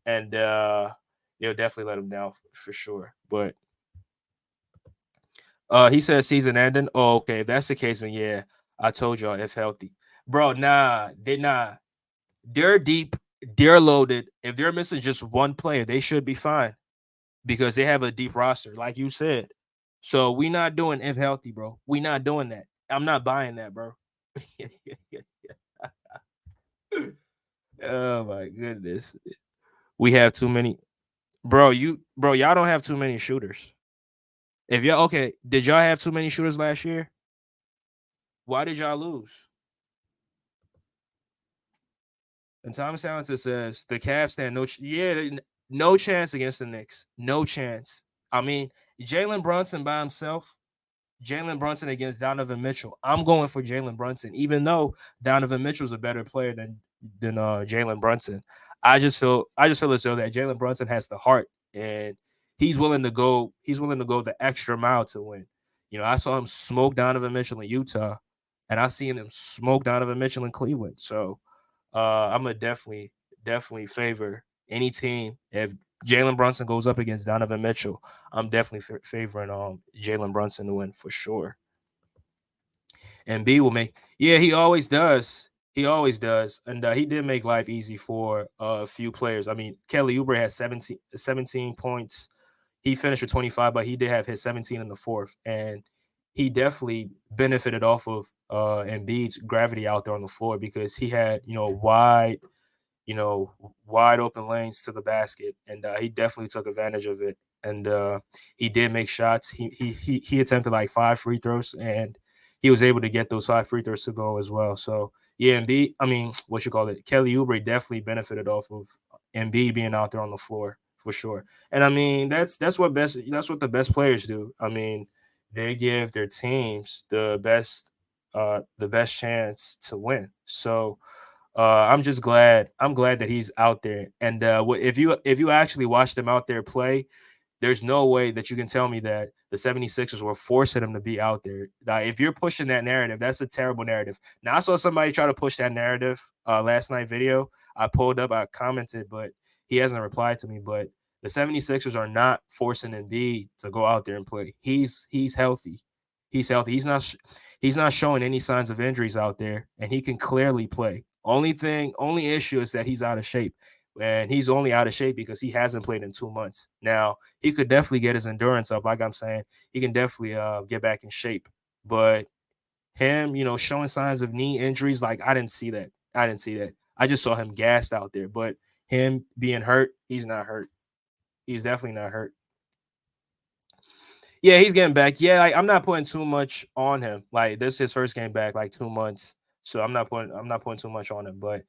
and they'll definitely let him down for sure. But he says season ending. Oh, okay. If that's the case, then yeah, I told y'all if healthy, bro. Nah, they not. They're deep. They're loaded. If they're missing just one player, they should be fine because they have a deep roster, like you said. So we not doing if healthy, bro. We not doing that. I'm not buying that, bro. Oh my goodness. We have too many. Y'all don't have too many shooters. If y'all okay, did y'all have too many shooters last year? Why did y'all lose? And Thomas Talented says the Cavs stand no chance against the Knicks. No chance. Jalen Brunson by himself. Jalen Brunson against Donovan Mitchell. I'm going for Jalen Brunson, even though Donovan Mitchell's a better player Jalen Brunson. I just feel as though that Jalen Brunson has the heart and he's willing to go. He's willing to go the extra mile to win. I saw him smoke Donovan Mitchell in Utah, and I seen him smoke Donovan Mitchell in Cleveland. So I'm gonna definitely favor any team if Jalen Brunson goes up against Donovan Mitchell. I'm definitely favoring Jalen Brunson to win for sure. And B will make. Yeah, he always does. He always does, and he did make life easy for a few players. I mean, Kelly Oubre has 17 points. He finished with 25, but he did have his 17 in the fourth, and he definitely benefited off of Embiid's gravity out there on the floor because he had you know, wide open lanes to the basket, and he definitely took advantage of it. And he did make shots. He attempted like 5 free throws, and he was able to get those 5 free throws to go as well. So yeah, Embiid. I mean, what you call it? Kelly Oubre definitely benefited off of Embiid being out there on the floor for sure. And I mean, that's what the best players do. I mean, they give their teams the best chance to win. So I'm just glad. I'm glad that he's out there. And if you actually watch them out there play, there's no way that you can tell me that the 76ers were forcing him to be out there. Now, if you're pushing that narrative, that's a terrible narrative. Now, I saw somebody try to push that narrative last night video. I pulled up, I commented, but he hasn't replied to me. But the 76ers are not forcing Embiid to go out there and play. He's healthy. He's healthy. He's not showing any signs of injuries out there, and he can clearly play. Only issue is that he's out of shape. And he's only out of shape because he hasn't played in 2 months. Now, he could definitely get his endurance up. Like I'm saying, he can definitely get back in shape. But him, showing signs of knee injuries, like I didn't see that. I didn't see that. I just saw him gassed out there. But him being hurt, he's not hurt. He's definitely not hurt. Yeah, he's getting back. Yeah, like, I'm not putting too much on him. Like this is his first game back, like 2 months. So I'm not putting too much on him. But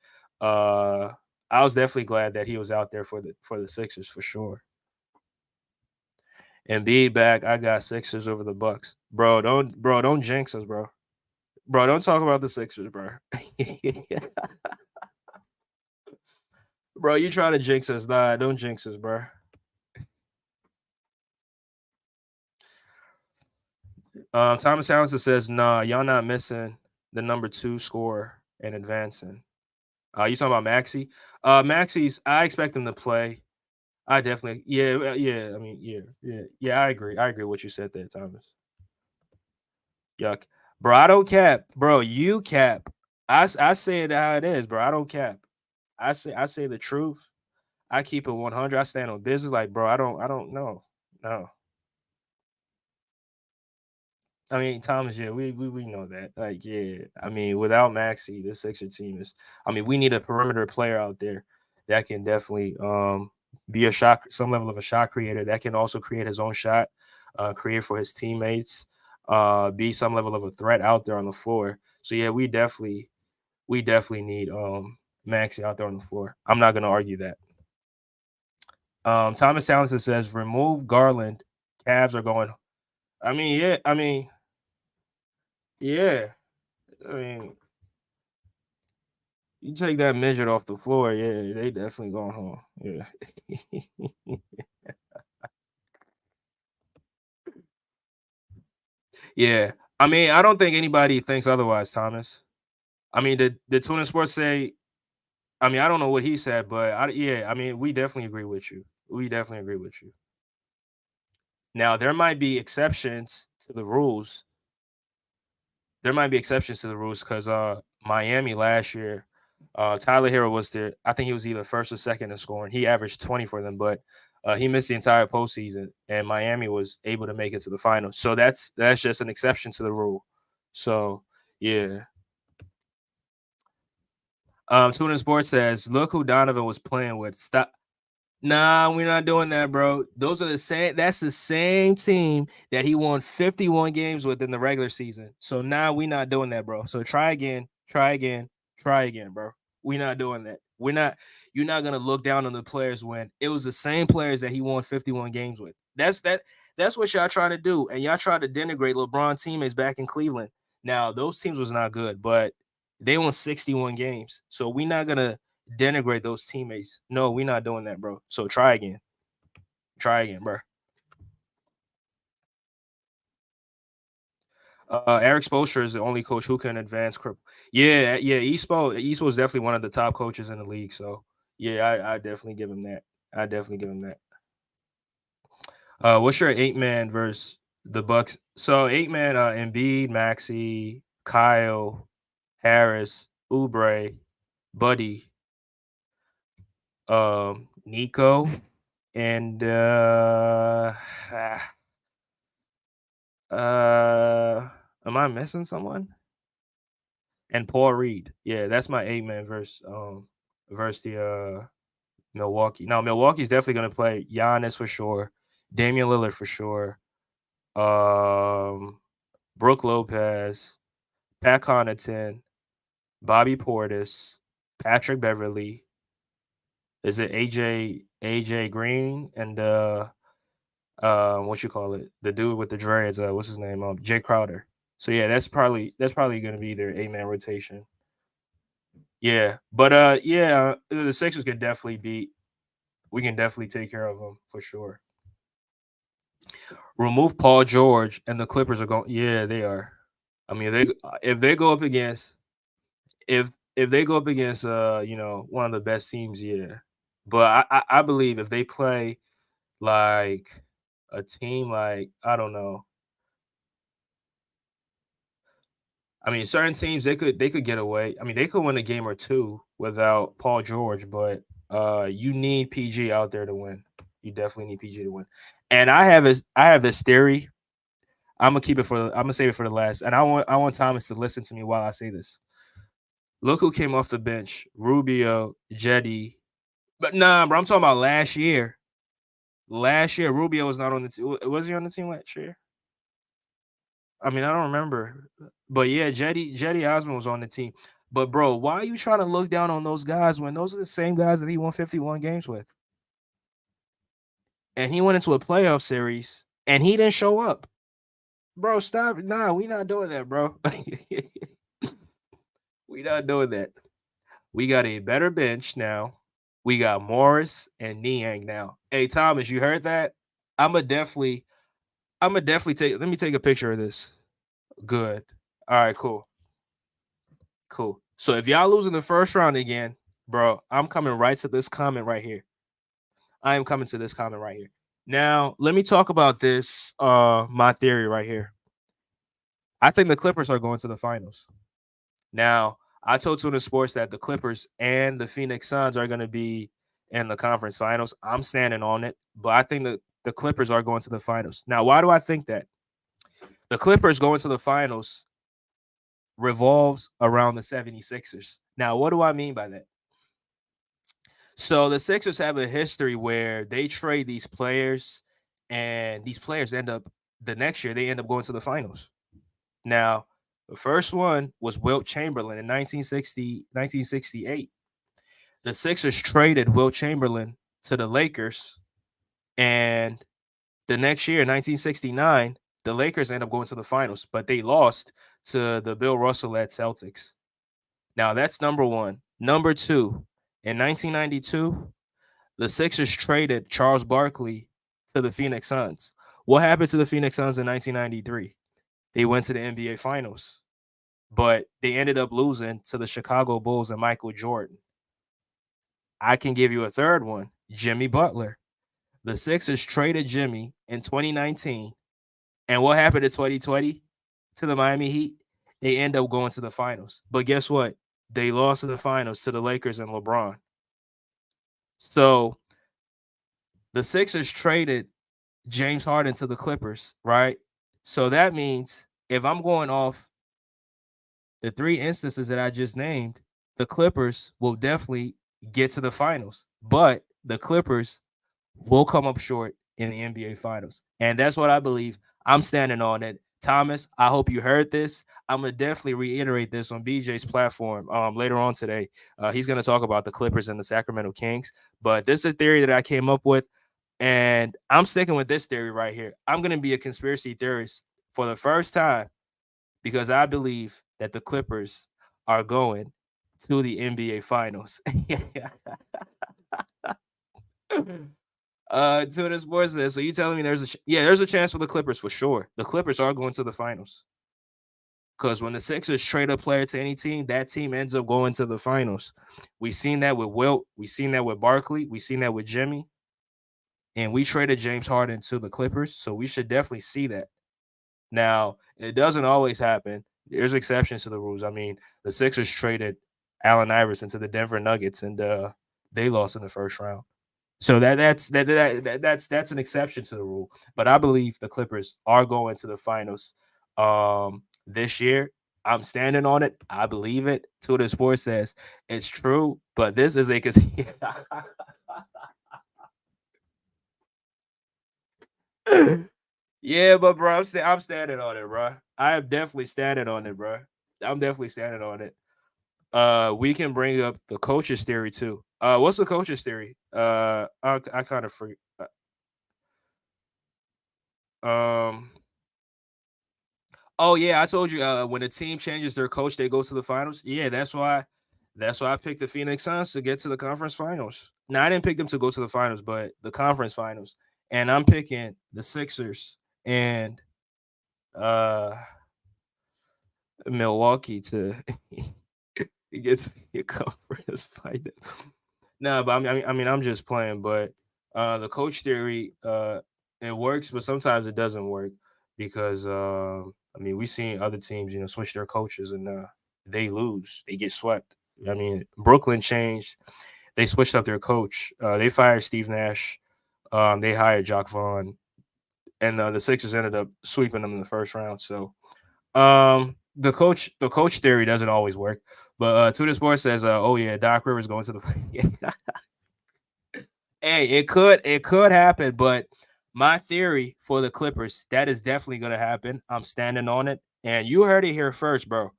I was definitely glad that he was out there for the Sixers for sure. And be back, I got Sixers over the Bucks. Bro, don't jinx us, bro. Bro, don't talk about the Sixers, bro. Bro, you trying to jinx us. Nah, don't jinx us, bro. Thomas Allison says, nah, y'all not missing the number 2 scorer and advancing. You talking about Maxi? Maxi's, I expect him to play. I definitely, yeah. I mean, yeah. I agree. I agree with what you said there, Thomas. Yuck, bro. I don't cap, bro. You cap. I say it how it is, bro. I don't cap. I say the truth. I keep it 100. I stand on business, like, bro. I don't know. No. I mean, Thomas, yeah, we know that. Like, yeah, I mean, without Maxi, this Sixer team is. I mean, we need a perimeter player out there that can definitely be some level of a shot creator that can also create his own shot, create for his teammates, be some level of a threat out there on the floor. So yeah, we definitely need Maxi out there on the floor. I'm not gonna argue that. Thomas Townsend says remove Garland. Cavs are going. I mean, yeah. I mean, yeah. I mean, you take that midget off the floor, yeah, they definitely going home. Yeah. Yeah. I mean, I don't think anybody thinks otherwise, Thomas. I mean, did Tuna Sports say? I mean, I don't know what he said, but yeah, I mean, we definitely agree with you. We definitely agree with you. Now, there might be exceptions to the rules. There might be exceptions to the rules because Miami last year, Tyler Hero was there. I think he was either first or second in scoring. He averaged 20 for them, but he missed the entire postseason, and Miami was able to make it to the finals. So that's just an exception to the rule. So yeah. Tuna Sports says, "Look who Donovan was playing with." Stop. Nah, we're not doing that, bro. Those are the same. That's the same team that he won 51 games with in the regular season. So now we're not doing that, bro. So try again, try again, try again, bro. We're not doing that. We're not. You're not gonna look down on the players when it was the same players that he won 51 games with. That's what y'all trying to do, and y'all try to denigrate LeBron teammates back in Cleveland. Now those teams was not good, but They won 61 games. So we're not gonna denigrate those teammates. No, we're not doing that, bro. So try again. Try again, bro. Eric Spoelstra is the only coach who can advance. Yeah, Espo is definitely one of the top coaches in the league. So yeah, I definitely give him that. I definitely give him that. What's your 8-man versus the Bucks? So 8-man, Embiid, Maxey, Kyle, Harris, Oubre, Buddy, Nico, and am I missing someone? And Paul Reed. Yeah, that's my 8-man versus the Milwaukee. Now Milwaukee's definitely gonna play Giannis for sure, Damian Lillard for sure, Brooke Lopez, Pat Connaughton, Bobby Portis, Patrick Beverly. Is it AJ Green and what you call it? The dude with the dreads, what's his name? Jay Crowder. So yeah, that's probably gonna be their 8-man rotation. Yeah. But yeah, the Sixers can definitely beat. We can definitely take care of them for sure. Remove Paul George and the Clippers are going. Yeah, they are. I mean, if they go up against if they go up against one of the best teams, yeah. But I believe if they play like a team like I don't know. I mean, certain teams they could get away. I mean, they could win a game or two without Paul George, but you need PG out there to win. You definitely need PG to win. And I have this theory. I'm gonna save it for the last. And I want Thomas to listen to me while I say this. Look who came off the bench: Rubio, Jetty. But nah, bro, I'm talking about last year. Last year, Rubio was not on the team. Was he on the team last year? I mean, I don't remember. But yeah, Jetty Osmond was on the team. But bro, why are you trying to look down on those guys when those are the same guys that he won 51 games with? And he went into a playoff series and he didn't show up. Bro, stop. Nah, we not doing that, bro. We not doing that. We got a better bench now. We got Morris and Niang now. Hey, Thomas, you heard that? I'ma definitely take let me take a picture of this. Good. All right, cool. Cool. So if y'all lose in the first round again, bro, I'm coming right to this comment right here. I am coming to this comment right here. Now, let me talk about this my theory right here. I think the Clippers are going to the finals. Now, I told Tuna Sports that the Clippers and the Phoenix Suns are going to be in the conference finals. I'm standing on it, but I think that the Clippers are going to the finals. Now, why do I think that? The Clippers going to the finals revolves around the 76ers. Now, what do I mean by that? So the Sixers have a history where they trade these players, and these players end up the next year, they end up going to the finals. Now, the first one was Wilt Chamberlain in 1968. The Sixers traded Wilt Chamberlain to the Lakers, and the next year, 1969, the Lakers end up going to the finals, but they lost to the Bill Russell-led Celtics. Now, that's number one. Number two, in 1992, the Sixers traded Charles Barkley to the Phoenix Suns. What happened to the Phoenix Suns in 1993? They went to the NBA Finals, but they ended up losing to the Chicago Bulls and Michael Jordan. I can give you a third one, Jimmy Butler. The Sixers traded Jimmy in 2019. And what happened in 2020 to the Miami Heat? They end up going to the finals. But guess what? They lost in the finals to the Lakers and LeBron. So the Sixers traded James Harden to the Clippers, right? So that means if I'm going off the three instances that I just named, the Clippers will definitely get to the finals, but the Clippers will come up short in the NBA Finals. And that's what I believe. I'm standing on it. Thomas, I hope you heard this. I'm going to definitely reiterate this on BJ's platform later on today. He's going to talk about the Clippers and the Sacramento Kings. But this is a theory that I came up with, and I'm sticking with this theory right here. I'm going to be a conspiracy theorist for the first time because I believe that the Clippers are going to the NBA Finals. To the sports says, so you telling me there's a chance for the Clippers for sure. The Clippers are going to the finals because when the Sixers trade a player to any team, that team ends up going to the finals. We've seen that with Wilt, we've seen that with Barkley, we've seen that with Jimmy, and we traded James Harden to the Clippers, so we should definitely see that. Now, it doesn't always happen. There's exceptions to the rules. I mean, the Sixers traded Allen Iverson to the Denver Nuggets, and they lost in the first round. So that's an exception to the rule. But I believe the Clippers are going to the finals this year. I'm standing on it. I believe it. Twitter Sports says it's true, but this is a yeah, but bro, I'm standing on it, bro. I am definitely standing on it, bro. I'm definitely standing on it. We can bring up the coaches theory too. What's the coaches theory? I kind of forget. Um, oh yeah, I told you when a team changes their coach, they go to the finals. Yeah, that's why I picked the Phoenix Suns to get to the conference finals. Now I didn't pick them to go to the finals, but the conference finals. And I'm picking the Sixers and uh Milwaukee to get to the conference finals. No, but I mean, I'm just playing. But the coach theory, it works, but sometimes it doesn't work because I mean, we've seen other teams, switch their coaches and they lose, they get swept. I mean, Brooklyn changed, they switched up their coach. They fired Steve Nash, they hired Jock Vaughn, and the Sixers ended up sweeping them in the first round. So the coach theory doesn't always work. But Twitter Sports says, "Oh yeah, Doc Rivers going to the." Hey, it could happen, but my theory for the Clippers, that is definitely gonna happen. I'm standing on it. And you heard it here first, bro.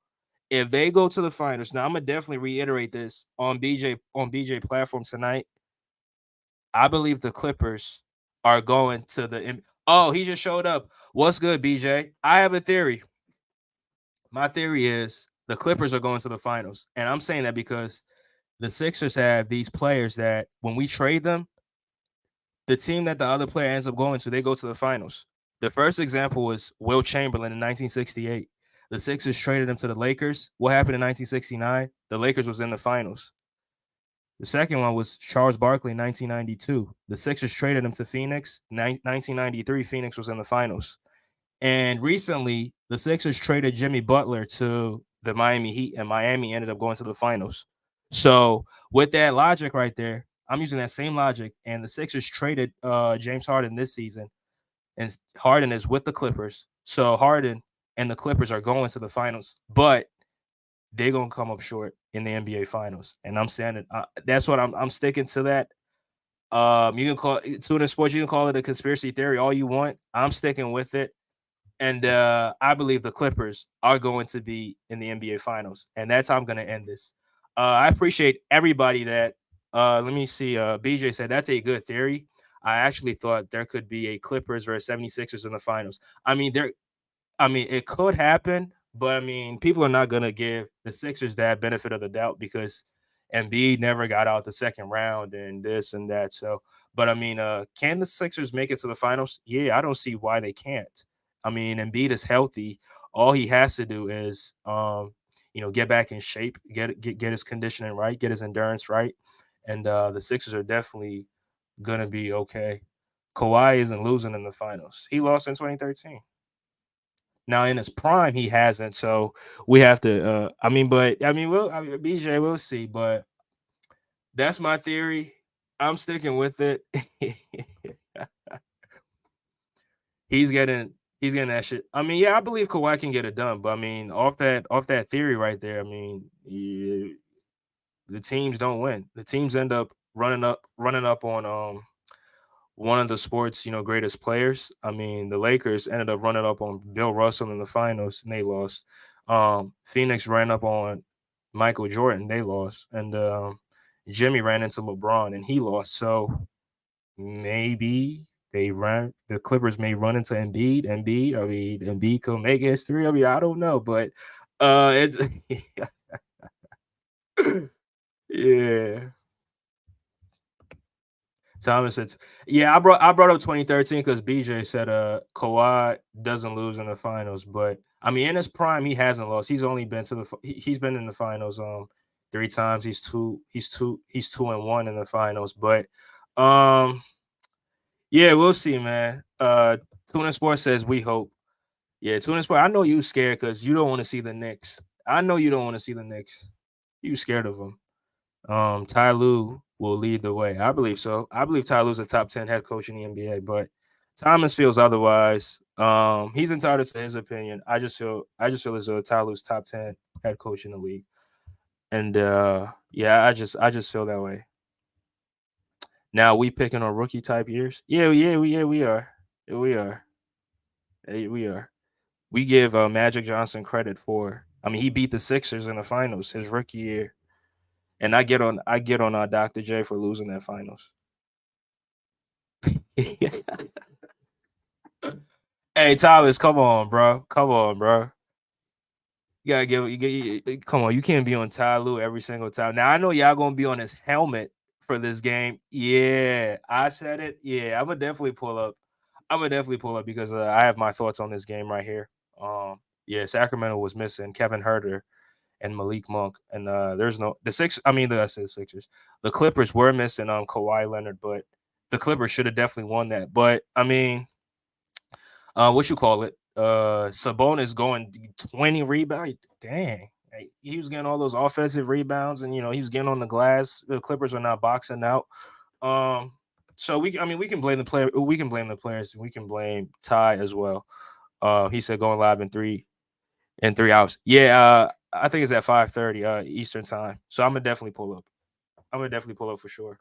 If they go to the finals, now I'm gonna definitely reiterate this on BJ platform tonight. I believe the Clippers are going to oh, he just showed up. What's good, BJ? I have a theory. My theory is the Clippers are going to the finals. And I'm saying that because the Sixers have these players that when we trade them, the team that the other player ends up going to, they go to the finals. The first example was Will Chamberlain in 1968. The Sixers traded him to the Lakers. What happened in 1969? The Lakers was in the finals. The second one was Charles Barkley in 1992. The Sixers traded him to Phoenix. 1993, Phoenix was in the finals. And recently, the Sixers traded Jimmy Butler to the Miami Heat, and Miami ended up going to the finals. So, with that logic right there, I'm using that same logic, and the Sixers traded James Harden this season, and Harden is with the Clippers. So, Harden and the Clippers are going to the finals, but they're gonna come up short in the NBA Finals, and I'm standing. That's what I'm sticking to that. You can call it Tuna Sports. You can call it a conspiracy theory all you want. I'm sticking with it. And I believe the Clippers are going to be in the NBA Finals, and that's how I'm going to end this. I appreciate everybody that. Let me see. BJ said that's a good theory. I actually thought there could be a Clippers versus 76ers in the finals. It could happen, but I mean, people are not going to give the Sixers that benefit of the doubt because Embiid never got out the second round and this and that. So, but I mean, can the Sixers make it to the finals? Yeah, I don't see why they can't. I mean, Embiid is healthy. All he has to do is, get back in shape, get his conditioning right, get his endurance right, and the Sixers are definitely gonna be okay. Kawhi isn't losing in the finals. He lost in 2013. Now in his prime, he hasn't. So we have to. BJ, we'll see. But that's my theory. I'm sticking with it. he's getting he's getting that shit. I mean, yeah, I believe Kawhi can get it done. But I mean, off that theory right there, I mean, yeah, the teams don't win. The teams end up running up on one of the sports, greatest players. I mean, the Lakers ended up running up on Bill Russell in the finals and they lost. Phoenix ran up on Michael Jordan, they lost, and Jimmy ran into LeBron and he lost. So maybe the Clippers may run into Embiid. Embiid could make history. I mean, I don't know, but it's Yeah. Thomas said, yeah, I brought up 2013 because BJ said Kawhi doesn't lose in the finals, but I mean in his prime he hasn't lost. He's only been to he's been in the finals 3 times. He's 2-1 in the finals, but um yeah, we'll see, man. Tuna Sports says we hope. Yeah, Tuna Sport. I know you scared because you don't want to see the Knicks. I know you don't want to see the Knicks. You scared of them. Ty Lue will lead the way. I believe so. I believe Ty Lue's a top 10 head coach in the NBA, but Thomas feels otherwise. He's entitled to his opinion. I just feel as though Ty Lue's top 10 head coach in the league. And yeah, I just feel that way. Now we picking on rookie type years. We are. Yeah, we are. We are. We give Magic Johnson credit for. I mean, he beat the Sixers in the finals his rookie year, and I get on Dr. J for losing that finals. Hey Thomas, come on, bro. Come on, bro. You gotta come on. You can't be on Ty Lue every single time. Now I know y'all gonna be on his helmet for this game. Yeah, I said it. Yeah, I'm gonna definitely pull up. I'm gonna definitely pull up because I have my thoughts on this game right here. Yeah, Sacramento was missing Kevin Herter and Malik Monk, and there's no the six. I mean, I said Sixers. The Clippers were missing Kawhi Leonard, but the Clippers should have definitely won that. But I mean, what you call it? Sabonis going 20 rebounds. Dang. He was getting all those offensive rebounds and he was getting on the glass. The Clippers are not boxing out. Um so we can blame the player, we can blame the players, we can blame Ty as well. He said going live in 3 hours. Yeah, I think it's at 5:30 Eastern time. So I'm gonna definitely pull up. I'm gonna definitely pull up for sure.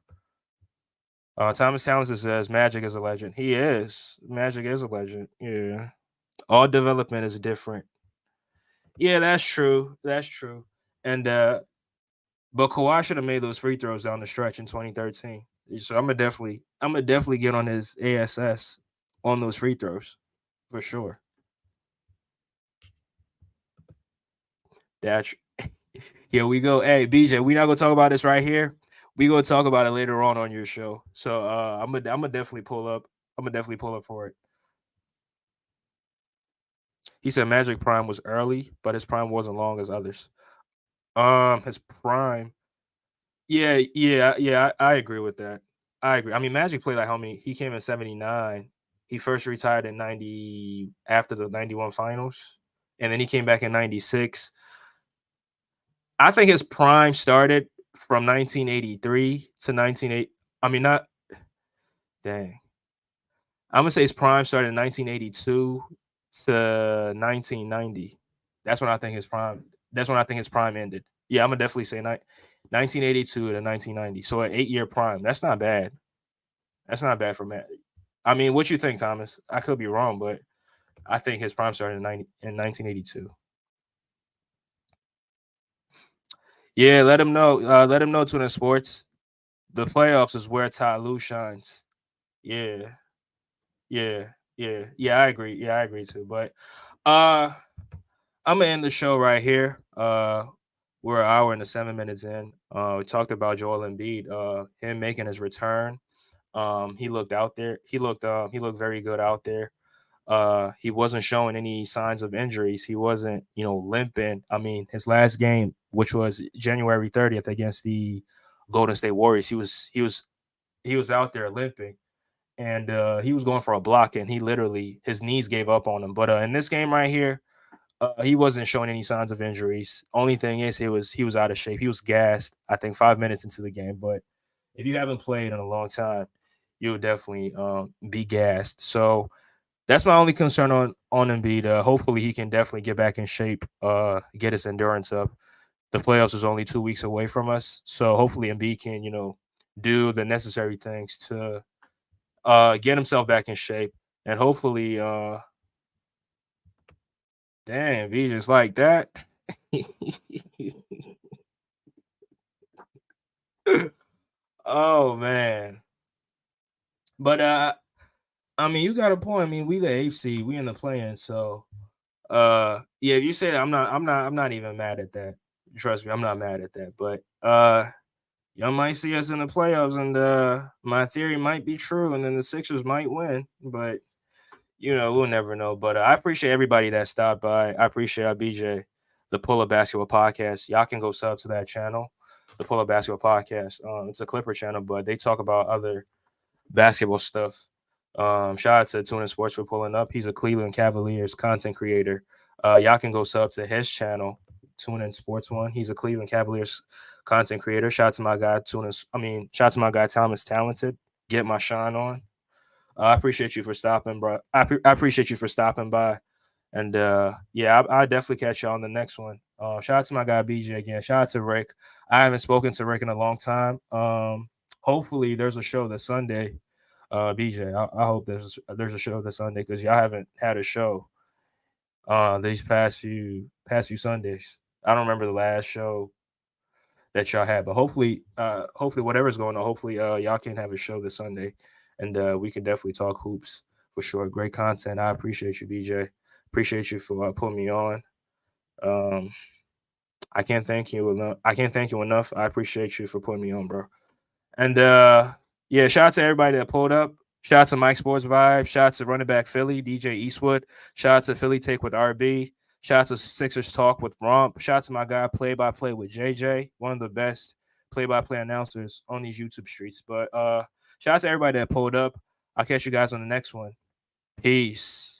Thomas Townsend says Magic is a legend. He is. Magic is a legend. Yeah. All development is different. Yeah, that's true. That's true. And but Kawhi should have made those free throws down the stretch in 2013. So I'm gonna definitely get on his ASS on those free throws for sure. That's here we go. Hey BJ, we not gonna talk about this right here. We gonna talk about it later on your show. So I'm gonna definitely pull up. I'm gonna definitely pull up for it. He said Magic Prime was early, but his prime wasn't long as others. His prime. Yeah. I agree with that. I agree. I mean, Magic played like how many? He came in '79. He first retired in '90 after the '91 finals, and then he came back in '96. I think his prime started from 1983 to 1980. I mean, not dang. I'm gonna say his prime started in 1982 to 1990. That's when I think his prime. That's when I think his prime ended. Yeah, I'm gonna definitely say 1982 to 1990. So an 8-year prime. That's not bad. That's not bad for Matt. I mean, what you think, Thomas? I could be wrong, but I think his prime started in 1982. Yeah, let him know. Let him know. Tuna Sports. The playoffs is where Ty Lue shines. Yeah, yeah. I agree. Yeah, I agree too. But uh, I'm gonna end the show right here. We're an hour and 7 minutes in. We talked about Joel Embiid. Him making his return. He looked out there. He looked very good out there. He wasn't showing any signs of injuries. He wasn't, limping. I mean, his last game, which was January 30th against the Golden State Warriors, he was out there limping, and he was going for a block, and he literally his knees gave up on him. But in this game right here, he wasn't showing any signs of injuries. Only thing is, he was out of shape. He was gassed. I think 5 minutes into the game, but if you haven't played in a long time, you would definitely be gassed. So that's my only concern on Embiid. Hopefully, he can definitely get back in shape, get his endurance up. The playoffs is only 2 weeks away from us, so hopefully Embiid can do the necessary things to get himself back in shape, and hopefully, damn, be just like that. Oh man, but I mean, you got a point. I mean, we the AFC, we in the playing, so yeah. If you say that, I'm not even mad at that. Trust me, I'm not mad at that. But y'all might see us in the playoffs, and my theory might be true, and then the Sixers might win. But we'll never know. But I appreciate everybody that stopped by. I appreciate BJ, the Pull Up Basketball Podcast. Y'all can go sub to that channel, the Pull Up Basketball Podcast. It's a Clipper channel, but they talk about other basketball stuff. Shout out to Tuna Sports for pulling up. He's a Cleveland Cavaliers content creator. Y'all can go sub to his channel, Tuna in Sports One. He's a Cleveland Cavaliers content creator. Shout out to my guy shout out to my guy Thomas Talented. Get my shine on. I appreciate you for stopping, bro. I appreciate you for stopping by. And yeah, I definitely catch you on the next one. Shout out to my guy BJ again. Shout out to Rick. I haven't spoken to Rick in a long time. Hopefully there's a show this Sunday. BJ, I hope there's a show this Sunday because y'all haven't had a show these past few Sundays. I don't remember the last show that y'all had, but hopefully whatever's going on, hopefully y'all can have a show this Sunday, and we can definitely talk hoops for sure. Great content. I appreciate you, BJ. Appreciate you for putting me on. I can't thank you enough. I appreciate you for putting me on, bro. And yeah, shout out to everybody that pulled up. Shout out to Mike Sports Vibe. Shout out to Running Back Philly, DJ Eastwood. Shout out to Philly Take with RB. Shout out to Sixers Talk with Romp. Shout out to my guy Play by Play with JJ, one of the best play-by-play announcers on these YouTube streets. But shout out to everybody that pulled up. I'll catch you guys on the next one. Peace.